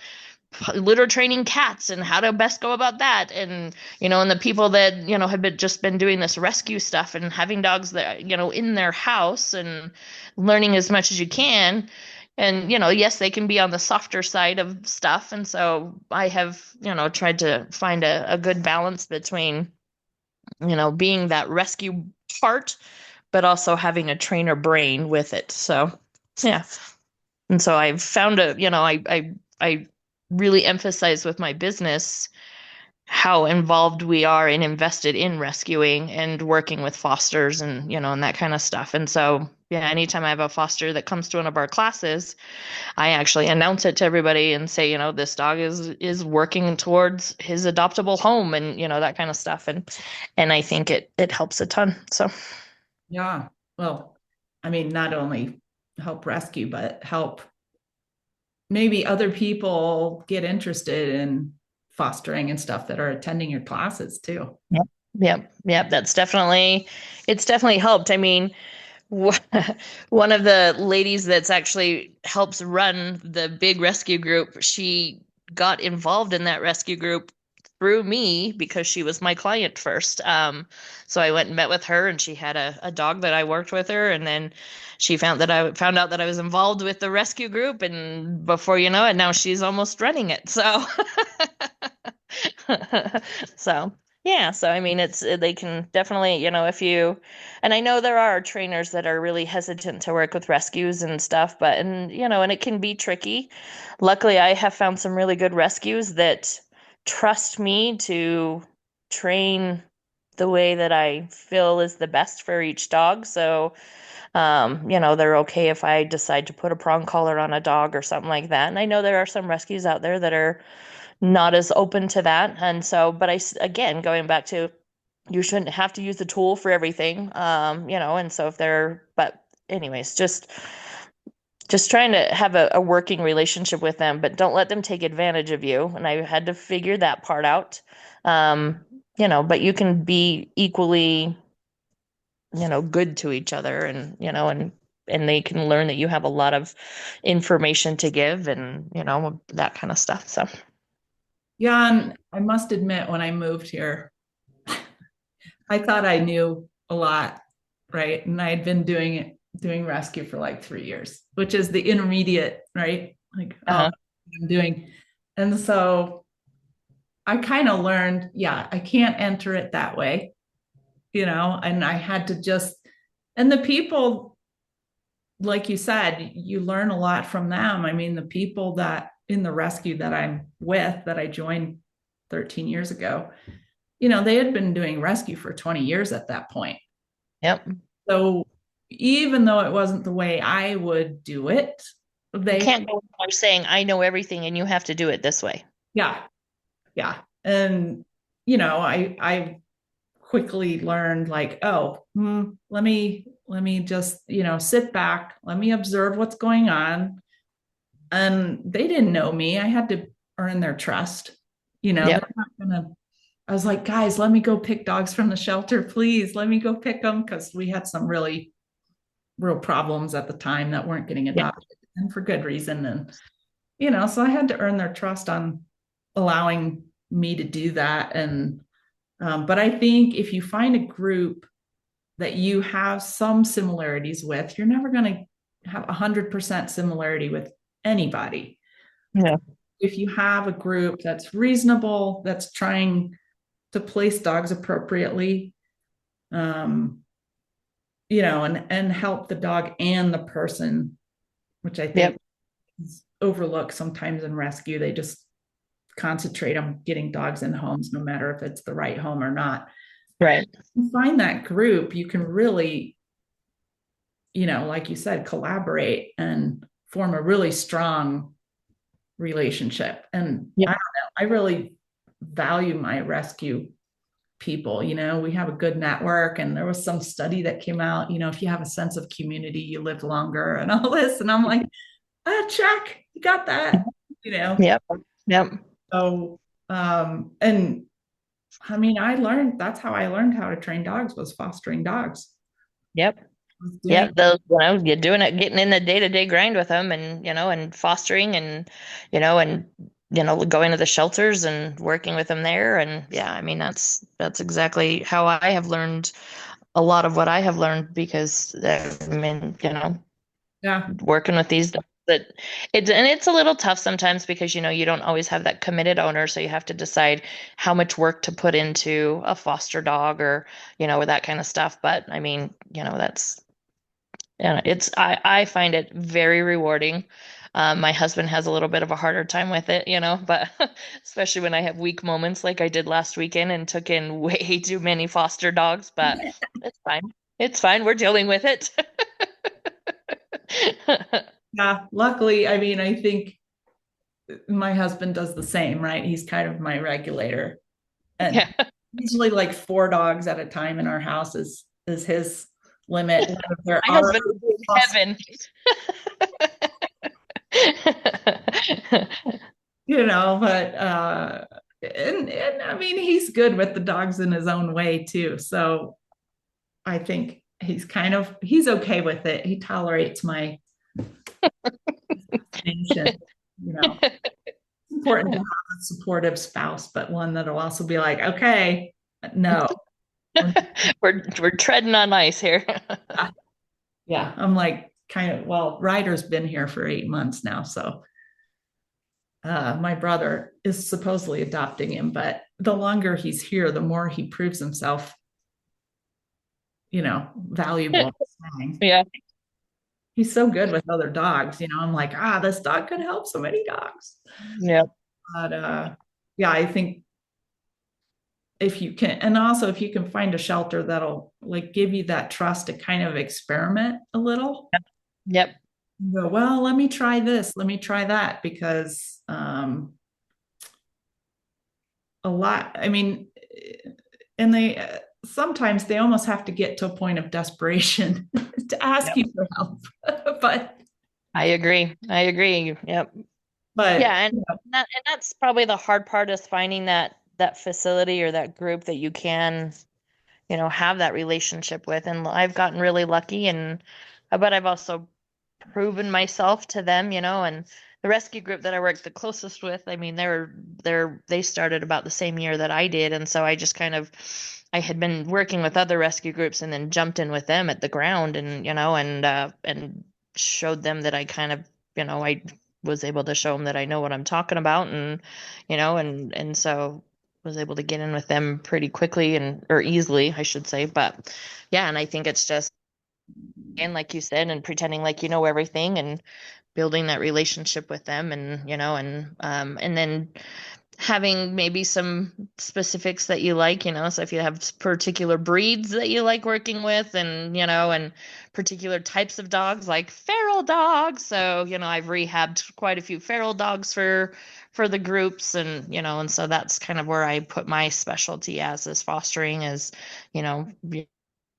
litter training cats and how to best go about that. And, and the people that, have just been doing this rescue stuff and having dogs that, in their house and learning as much as you can. And, yes, they can be on the softer side of stuff. And so I have, tried to find a good balance between, being that rescue part, but also having a trainer brain with it. So, yeah. And so I've found I really emphasize with my business how involved we are and invested in rescuing and working with fosters and and that kind of stuff. And so yeah, anytime I have a foster that comes to one of our classes, I actually announce it to everybody and say, this dog is working towards his adoptable home and that kind of stuff. And I think it helps a ton. So Yeah. Well, I mean, not only help rescue, but help maybe other people get interested in fostering and stuff that are attending your classes too. yep, yep. It's definitely helped. I mean, one of the ladies that's actually helps run the big rescue group, she got involved in that rescue group through me because she was my client first. So I went and met with her, and she had a dog that I worked with her, and then she found out that I was involved with the rescue group, and before you know it, now she's almost running it. So so yeah, so I mean, they can definitely, if you, and I know there are trainers that are really hesitant to work with rescues and stuff, but and it can be tricky. Luckily, I have found some really good rescues that trust me to train the way that I feel is the best for each dog. So, they're okay if I decide to put a prong collar on a dog or something like that. And I know there are some rescues out there that are not as open to that. And so, but again, going back to you shouldn't have to use the tool for everything. And so if they're, but anyways, just trying to have a working relationship with them, but don't let them take advantage of you. And I had to figure that part out. But you can be equally, good to each other and they can learn that you have a lot of information to give and, that kind of stuff. So, Yeah, and I must admit, when I moved here, I thought I knew a lot, right? And I had been doing rescue for like 3 years, which is the intermediate, right? Like, oh, uh-huh. I'm doing. And so I kind of learned, yeah, I can't enter it that way, and I had to just, and the people, like you said, you learn a lot from them. I mean, the people that in the rescue that I'm with, that I joined 13 years ago, they had been doing rescue for 20 years at that point. Yep. So even though it wasn't the way I would do it, You they, can't go in there saying, I know everything and you have to do it this way. yeah, yeah. And, I quickly learned like, oh, let me just, sit back, let me observe what's going on. And they didn't know me. I had to earn their trust. They're Yep. not gonna, I was like, guys, let me go pick dogs from the shelter, please. Let me go pick them because we had some really real problems at the time that weren't getting Yep. adopted and for good reason. And, so I had to earn their trust on allowing me to do that. And, but I think if you find a group that you have some similarities with, you're never going to have 100% similarity with anybody. Yeah. If you have a group that's reasonable, that's trying to place dogs appropriately, um, and help the dog and the person, which I think Yep. is overlooked sometimes in rescue. They just concentrate on getting dogs in homes, no matter if it's the right home or not. Right. You find that group, you can really, like you said, collaborate and form a really strong relationship. And I Yep. don't know, I really value my rescue people. We have a good network, and there was some study that came out, if you have a sense of community, you live longer and all this. And I'm like, check, you got that, you know. Yep. Yep. So and I mean, that's how I learned how to train dogs, was fostering dogs. Yep. Was doing, Yep. Those, you're doing it, getting in the day-to-day grind with them and, and fostering and, and, going to the shelters and working with them there. And yeah, I mean, that's exactly how I have learned a lot of what I have learned because I mean, yeah, working with these dogs that it's a little tough sometimes because you don't always have that committed owner, so you have to decide how much work to put into a foster dog or or that kind of stuff. But I mean, that's and it's I find it very rewarding. My husband has a little bit of a harder time with it, but especially when I have weak moments like I did last weekend and took in way too many foster dogs, but it's fine. It's fine. We're dealing with it. Yeah, luckily, I mean, I think my husband does the same, right? He's kind of my regulator. And Yeah. usually like four dogs at a time in our house is his limit. And if there My are husband would be in heaven. but and I mean he's good with the dogs in his own way too. So I think he's okay with it. He tolerates my nation, you know. It's important to have a supportive spouse, but one that'll also be like, okay, no. We're treading on ice here. Yeah, I'm like kind of, well, Ryder's been here for 8 months now, so my brother is supposedly adopting him, but the longer he's here, the more he proves himself, valuable. Yeah. He's so good with other dogs, I'm like, this dog could help so many dogs. Yeah. But yeah, I think if you can, and also if you can find a shelter that'll like give you that trust to kind of experiment a little. Yep. Go, well, let me try this, let me try that, because a lot, I mean, and sometimes they almost have to get to a point of desperation to ask Yep. you for help. but I agree. I agree. Yep. but Yeah, and that's probably the hard part is finding that facility or that group that you can, have that relationship with. And I've gotten really lucky and but I've also proven myself to them, and the rescue group that I worked the closest with, I mean, they started about the same year that I did, and so I just kind of I had been working with other rescue groups and then jumped in with them at the ground and and showed them that I kind of I was able to show them that I know what I'm talking about and and so was able to get in with them pretty quickly and or easily I should say, but yeah, and I think it's just and like you said, and pretending like you know everything and building that relationship with them and and then having maybe some specifics that you like, so if you have particular breeds that you like working with and and particular types of dogs like feral dogs. So, I've rehabbed quite a few feral dogs for the groups and and so that's kind of where I put my specialty as is fostering is, you know,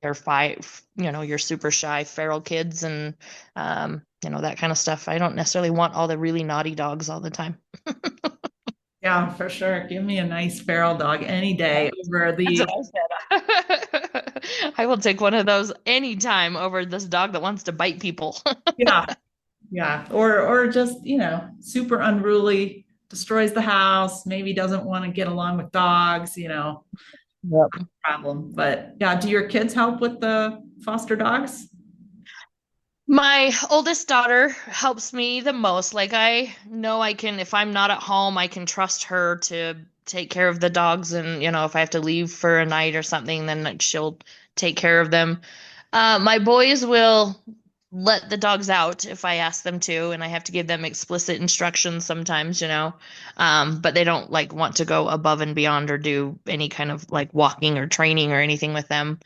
your five, your super shy feral kids and that kind of stuff. I don't necessarily want all the really naughty dogs all the time. yeah, for sure, give me a nice feral dog any day over That's the what I said. I will take one of those anytime over this dog that wants to bite people. yeah, yeah, or just super unruly, destroys the house, maybe doesn't want to get along with dogs, Yep. problem. But yeah, do your kids help with the foster dogs? My oldest daughter helps me the most. Like I know I can, if I'm not at home, I can trust her to take care of the dogs. And, if I have to leave for a night or something, then like, she'll take care of them. My boys will let the dogs out if I ask them to, and I have to give them explicit instructions sometimes, but they don't like want to go above and beyond or do any kind of like walking or training or anything with them.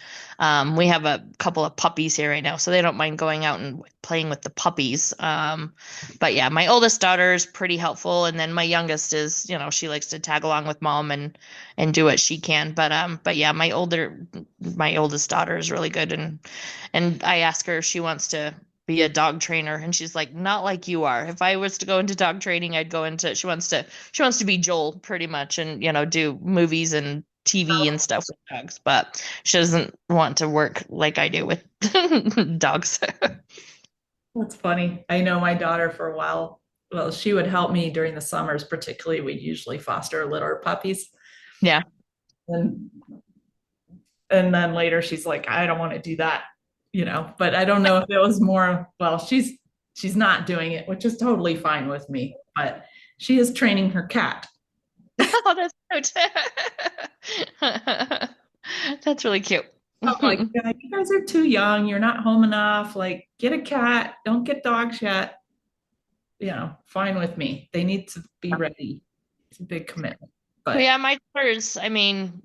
We have a couple of puppies here right now, so they don't mind going out and playing with the puppies. But yeah, my oldest daughter is pretty helpful, and then my youngest is, she likes to tag along with mom and do what she can. But yeah, my oldest daughter is really good, and I ask her if she wants to be a dog trainer, and she's like, not like you are. If I was to go into dog training, I'd go into. She wants to be Joel pretty much, and do movies and TV and stuff with dogs, but she doesn't want to work like I do with dogs. That's funny. I know my daughter for a while. Well, she would help me during the summers, particularly. We usually foster litter puppies. Yeah. And and then later she's like, I don't want to do that, But I don't know if it was more, well, she's not doing it, which is totally fine with me. But she is training her cat. Oh, that's cute. That's really cute. I'm like, yeah, you guys are too young. You're not home enough. Like, get a cat. Don't get dogs yet. fine with me. They need to be ready. It's a big commitment, Well, but yeah, my daughter's, I mean,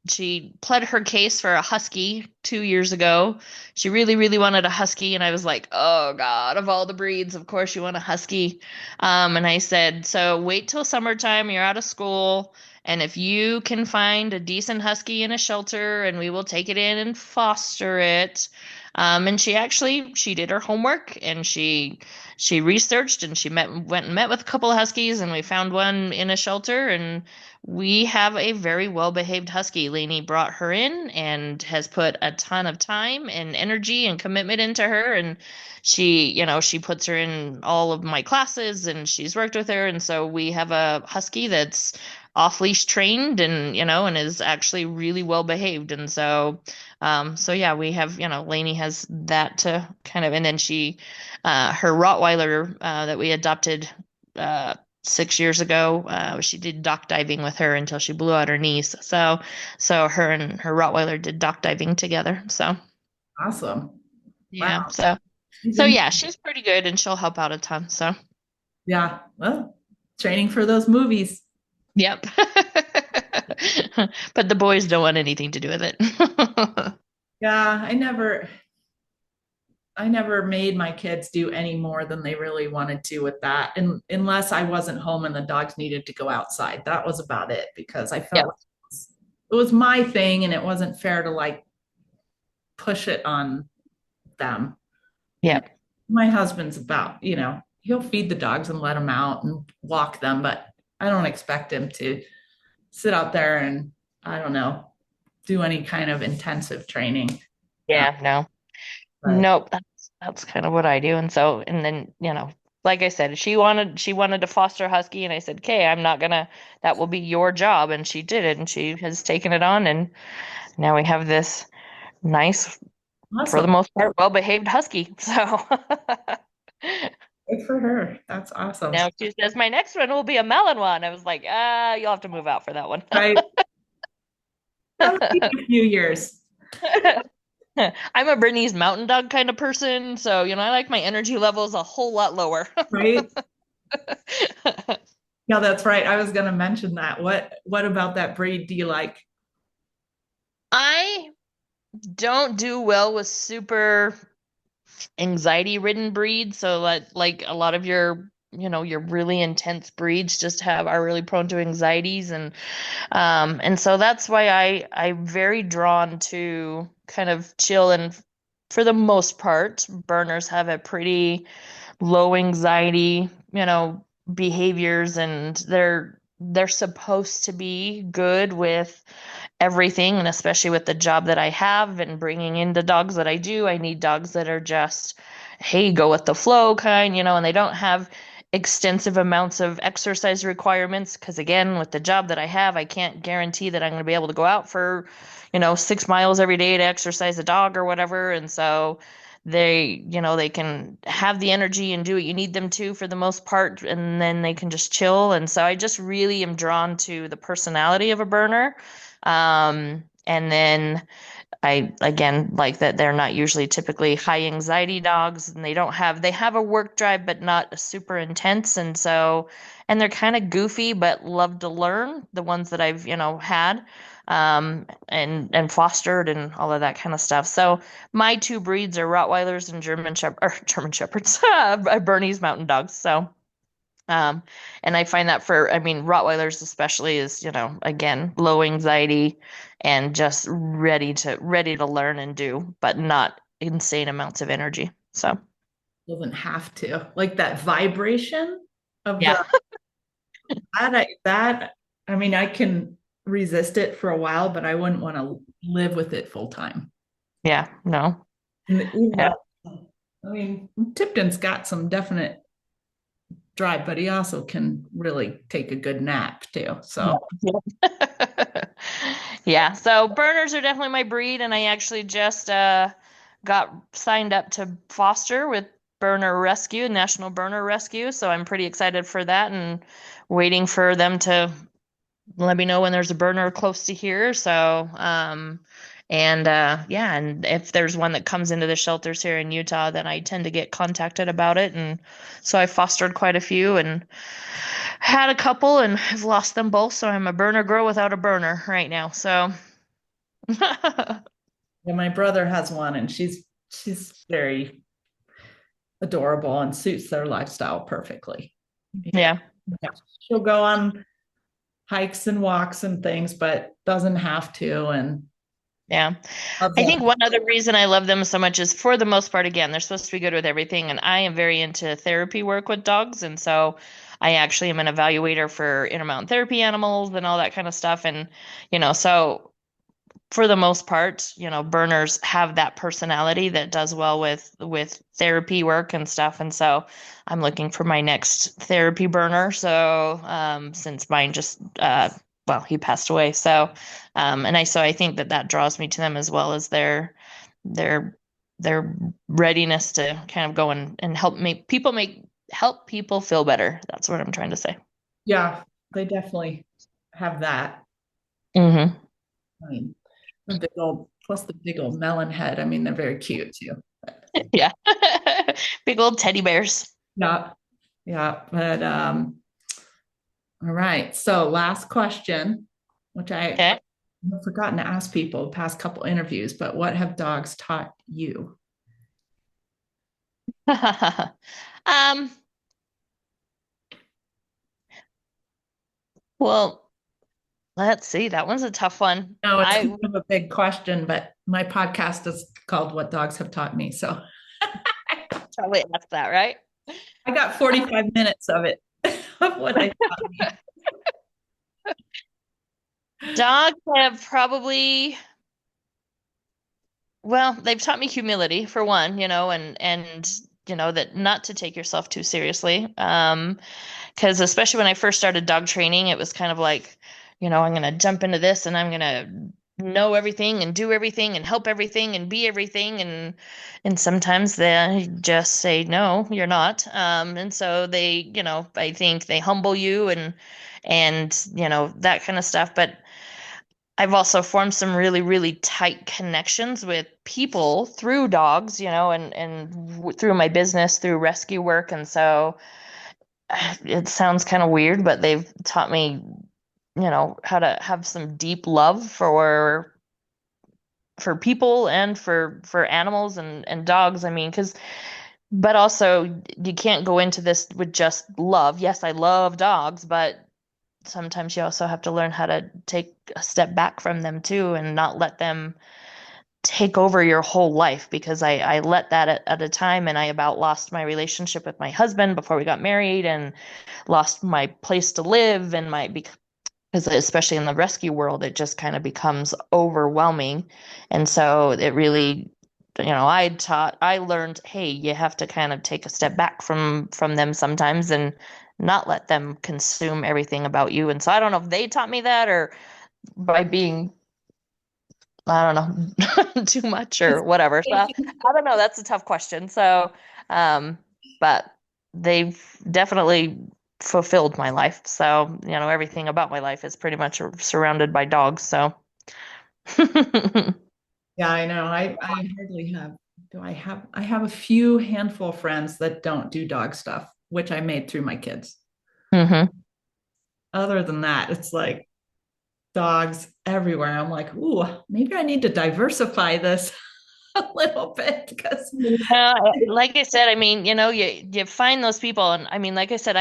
she pled her case for a husky 2 years ago. She really, really wanted a husky, and I was like, oh God, of all the breeds, of course you want a husky. And I said, so wait till summertime, you're out of school, and if you can find a decent husky in a shelter, and we will take it in and foster it. And she did her homework, and she researched, and went and met with a couple of huskies, and we found one in a shelter, and we have a very well behaved husky. Lainey brought her in and has put a ton of time and energy and commitment into her, and she puts her in all of my classes, and she's worked with her, and so we have a husky that's off leash trained, and is actually really well behaved. And so yeah, we have, Lainey has that to kind of, and then her Rottweiler that we adopted 6 years ago, she did dock diving with her until she blew out her knees. So her and her Rottweiler did dock diving together. So awesome. Wow. yeah, so yeah, she's pretty good, and she'll help out a ton. So Yeah. Well, training for those movies. yep. But the boys don't want anything to do with it. Yeah, I never made my kids do any more than they really wanted to with that. And unless I wasn't home and the dogs needed to go outside. That was about it because I felt Yep. like it was my thing and it wasn't fair to like push it on them. And Yep. my husband's about, he'll feed the dogs and let them out and walk them, but I don't expect him to sit out there and, I don't know, do any kind of intensive training. Uh, Yeah, no. but Nope, that's kind of what I do. And so, and then, like I said, she wanted to foster a husky, and I said, "Okay, I'm not gonna, that will be your job." And she did it, and she has taken it on, and now we have this nice, for the awesome. most part, well-behaved husky. So Good for her. That's awesome. now she says my next one will be a Malinois. I was like, you'll have to move out for that one. Right. That'll take a few years. I'm a Bernese Mountain Dog kind of person, so I like my energy levels a whole lot lower. Right. Yeah, that's right. I was going to mention that. What about that breed do you like? I don't do well with super anxiety ridden breeds. So like a lot of your really intense breeds just are really prone to anxieties, and so that's why I'm very drawn to kind of chill, and for the most part, burners have a pretty low anxiety, behaviors, and they're supposed to be good with everything, and especially with the job that I have and bringing in the dogs that I do, I need dogs that are just, hey, go with the flow kind, and they don't have extensive amounts of exercise requirements, because again, with the job that I have, I can't guarantee that I'm going to be able to go out for, 6 miles every day to exercise a dog or whatever. And so they can have the energy and do what you need them to for the most part, and then they can just chill. And so I just really am drawn to the personality of a burner. And then I again like that they're not usually typically high anxiety dogs, and they have a work drive but not super intense. And they're kind of goofy but love to learn, the ones that I've had, and fostered and all of that kind of stuff. So my two breeds are Rottweilers and German Shepherds, Bernese Mountain Dogs. So um, and I find that I mean, Rottweilers especially is, again, low anxiety and just ready to learn and do, but not insane amounts of energy. So Doesn't have to. Like that vibration of yeah, that, I mean, I can resist it for a while, but I wouldn't want to live with it full time. yeah, no, And even yeah. though, I mean, Tipton's got some definite drive, but he also can really take a good nap too. So Yeah, so burners are definitely my breed, and I actually just got signed up to foster with Burner Rescue, National Burner Rescue. So I'm pretty excited for that, and waiting for them to let me know when there's a burner close to here. So And yeah, and if there's one that comes into the shelters here in Utah, then I tend to get contacted about it. And so I fostered quite a few and had a couple and have lost them both. So I'm a burner girl without a burner right now. So Yeah, my brother has one, and she's very adorable and suits their lifestyle perfectly. Yeah. yeah, Yeah. She'll go on hikes and walks and things, but doesn't have to. And yeah. loves I that. think one other reason I love them so much is for the most part, again, they're supposed to be good with everything. And I am very into therapy work with dogs. And so I actually am an evaluator for intermountain therapy animals and all that kind of stuff. And, so for the most part, burners have that personality that does well with therapy work and stuff. And so I'm looking for my next therapy burner. So since mine just well, he passed away. So I think that draws me to them as well as their their readiness to kind of go and help people feel better. That's what I'm trying to say. Yeah, they definitely have that. Hmm. I mean, the big old plus the big old melon head. I mean, they're very cute too. But, Yeah. Big old teddy bears. yeah, yeah. But all right. So last question, which I Okay. I've forgotten to ask people the past couple interviews, but what have dogs taught you? Um, well, let's see. That one's a tough one. No, it's I kind of a big question, but my podcast is called What Dogs Have Taught Me. So probably asked that, right? I got 45 minutes of it, of what I taught me. Dogs have probably, well, they've taught me humility for one, and that not to take yourself too seriously. Because especially when I first started dog training, it was kind of like, I'm gonna jump into this and I'm gonna know everything and do everything and help everything and be everything and sometimes they just say no, you're not. And so they, I think they humble you and that kind of stuff. But I've also formed some really, really tight connections with people through dogs, through my business, through rescue work. And so it sounds kind of weird, but they've taught me, how to have some deep love for people and for animals and dogs. I mean, but also you can't go into this with just love. Yes, I love dogs, but sometimes you also have to learn how to take a step back from them too and not let them take over your whole life because I let that at a time and I about lost my relationship with my husband before we got married and lost my place to live and because especially in the rescue world it just kind of becomes overwhelming and so it really I learned, hey, you have to kind of take a step back from them sometimes and not let them consume everything about you. And so I don't know if they taught me that or by being, I don't know, too much or whatever. So I don't know. That's a tough question. So, but they've definitely fulfilled my life. So, everything about my life is pretty much surrounded by dogs. So, Yeah, I know. I hardly have. Do I have? I have a few handful of friends that don't do dog stuff, which I made through my kids. hmm. Other than that, it's like dogs everywhere. I'm like, ooh, maybe I need to diversify this a little bit because Yeah, like I said, I mean, you find those people, and I mean, like I said,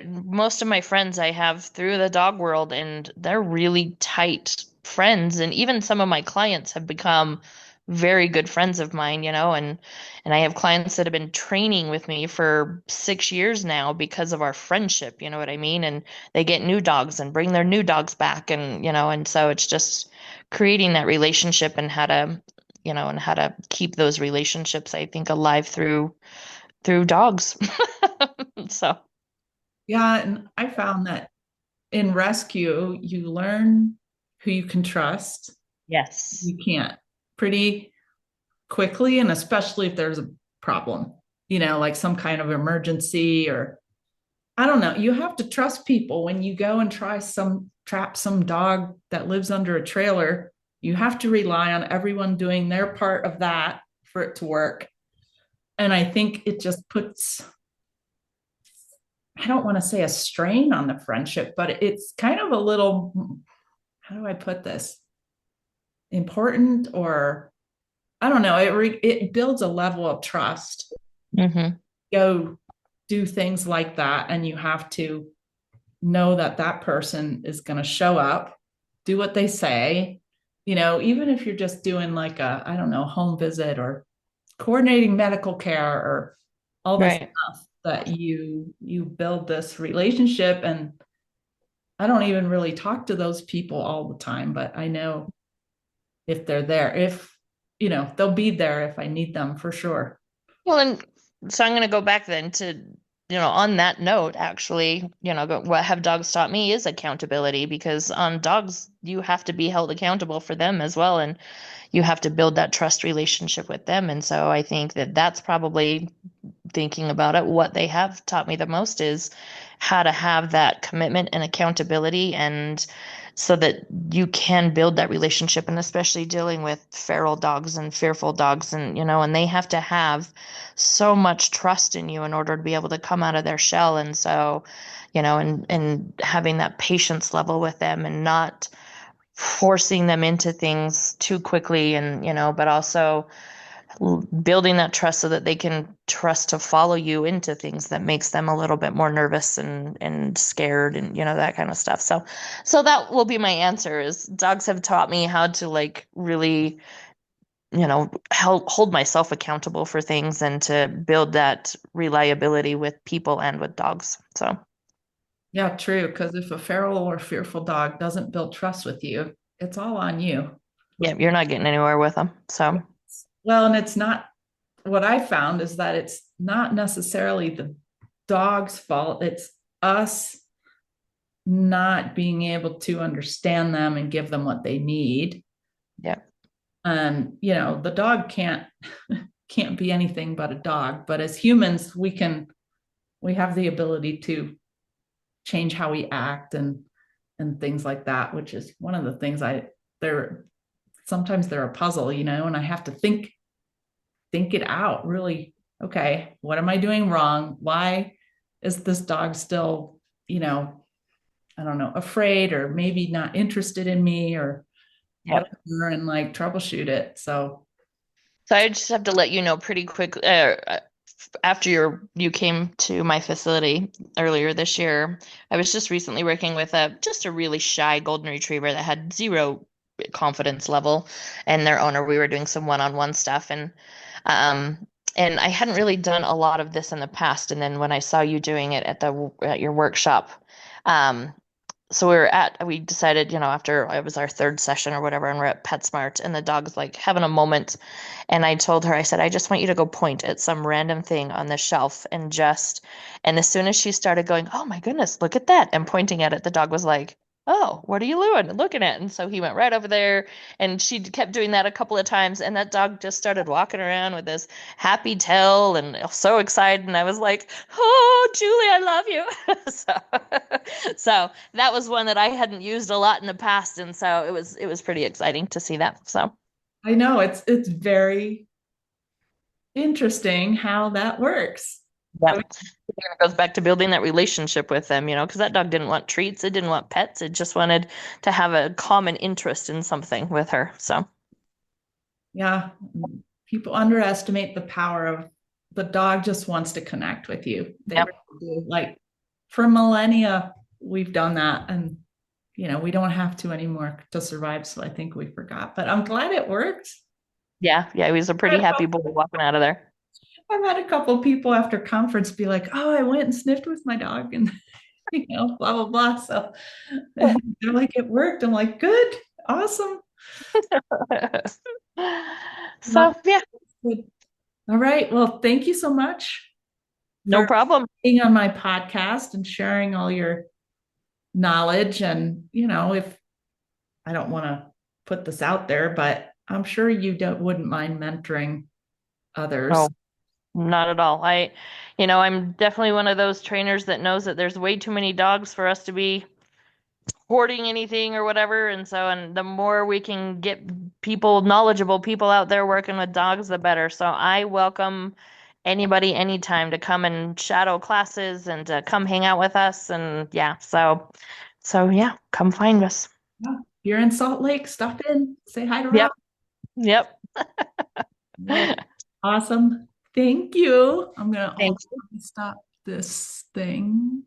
most of my friends I have through the dog world, and they're really tight friends, and even some of my clients have become very good friends of mine, and I have clients that have been training with me for 6 years now because of our friendship, you know what I mean? And they get new dogs and bring their new dogs back, and so it's just creating that relationship and how to keep those relationships, I think, alive through dogs. So, yeah, and I found that in rescue, you learn who you can trust, yes. you can't pretty quickly, and especially if there's a problem, like some kind of emergency or I don't know. You have to trust people when you go and trap some dog that lives under a trailer. You have to rely on everyone doing their part of that for it to work. And I think it just puts, I don't want to say a strain on the friendship, but it's kind of a little, how do I put this? Important, or I don't know. It builds a level of trust. Hmm. Go do things like that, and you have to know that that person is going to show up, do what they say. Even if you're just doing like a, I don't know, home visit or coordinating medical care or all this Right. stuff, that you build this relationship. And I don't even really talk to those people all the time, but I know if they're there, if they'll be there if I need them for sure. Well, and so I'm going to go back then to, on that note, actually, what have dogs taught me is accountability because on dogs, you have to be held accountable for them as well. And you have to build that trust relationship with them. And so I think that that's probably thinking about it, what they have taught me the most is how to have that commitment and accountability and so that you can build that relationship and especially dealing with feral dogs and fearful dogs and they have to have so much trust in you in order to be able to come out of their shell and so and having that patience level with them and not forcing them into things too quickly and but also building that trust so that they can trust to follow you into things that makes them a little bit more nervous and scared and that kind of stuff. So that will be my answer is dogs have taught me how to like really hold myself accountable for things and to build that reliability with people and with dogs. So Yeah, true. Because if a feral or fearful dog doesn't build trust with you, it's all on you. yeah, you're not getting anywhere with them. So Well, and it's not, what I found is that it's not necessarily the dog's fault. It's us not being able to understand them and give them what they need. yeah, And, the dog can't be anything but a dog. But as humans, we have the ability to change how we act and things like that, which is one of the things they're sometimes they're a puzzle, and I have to think it out really. Okay, what am I doing wrong? Why is this dog still, I don't know, afraid or maybe not interested in me or yeah. whatever, and like troubleshoot it. So So I just have to let you know pretty quick after you came to my facility earlier this year. I was just recently working with a really shy golden retriever that had zero confidence level, and their owner. We were doing some one-on-one stuff, um and I hadn't really done a lot of this in the past. And then when I saw you doing it at your workshop, um, so we decided, after it was our third session or whatever, and we're at PetSmart, and the dog's like having a moment. And I told her, I said, I just want you to go point at some random thing on the shelf and as soon as she started going, oh my goodness, look at that, and pointing at it, the dog was like, oh, what are you doing? Looking at? And so he went right over there, and she kept doing that a couple of times, and that dog just started walking around with this happy tail and so excited. And I was like, oh, Julie, I love you. So that was one that I hadn't used a lot in the past, and so it was pretty exciting to see that. So I know it's very interesting how that works. yeah, I mean, it goes back to building that relationship with them, because that dog didn't want treats, it didn't want pets, it just wanted to have a common interest in something with her. So yeah, people underestimate the power of the dog just wants to connect with you. They yep, really do. Like for millennia, we've done that, and we don't have to anymore to survive. So I think we forgot, but I'm glad it worked. yeah, yeah, he was a pretty happy boy walking out of there. I've had a couple of people after conference be like, "Oh, I went and sniffed with my dog," and blah blah blah. So they're like, "It worked." I'm like, "Good, awesome." So yeah, All right. Well, thank you so much no for problem. being on my podcast and sharing all your knowledge. And, if I don't want to put this out there, but I'm sure you wouldn't mind mentoring others. No, not at all. I'm definitely one of those trainers that knows that there's way too many dogs for us to be hoarding anything or whatever. And so, and the more we can get people, knowledgeable people out there working with dogs, the better. So I welcome anybody anytime to come and shadow classes and to come hang out with us. And yeah, so yeah, come find us. Yeah. If you're in Salt Lake, stop in, say hi to Rob. Yep. Yep. Well, awesome. Thank you. I'm gonna hold Thanks. on and stop this thing.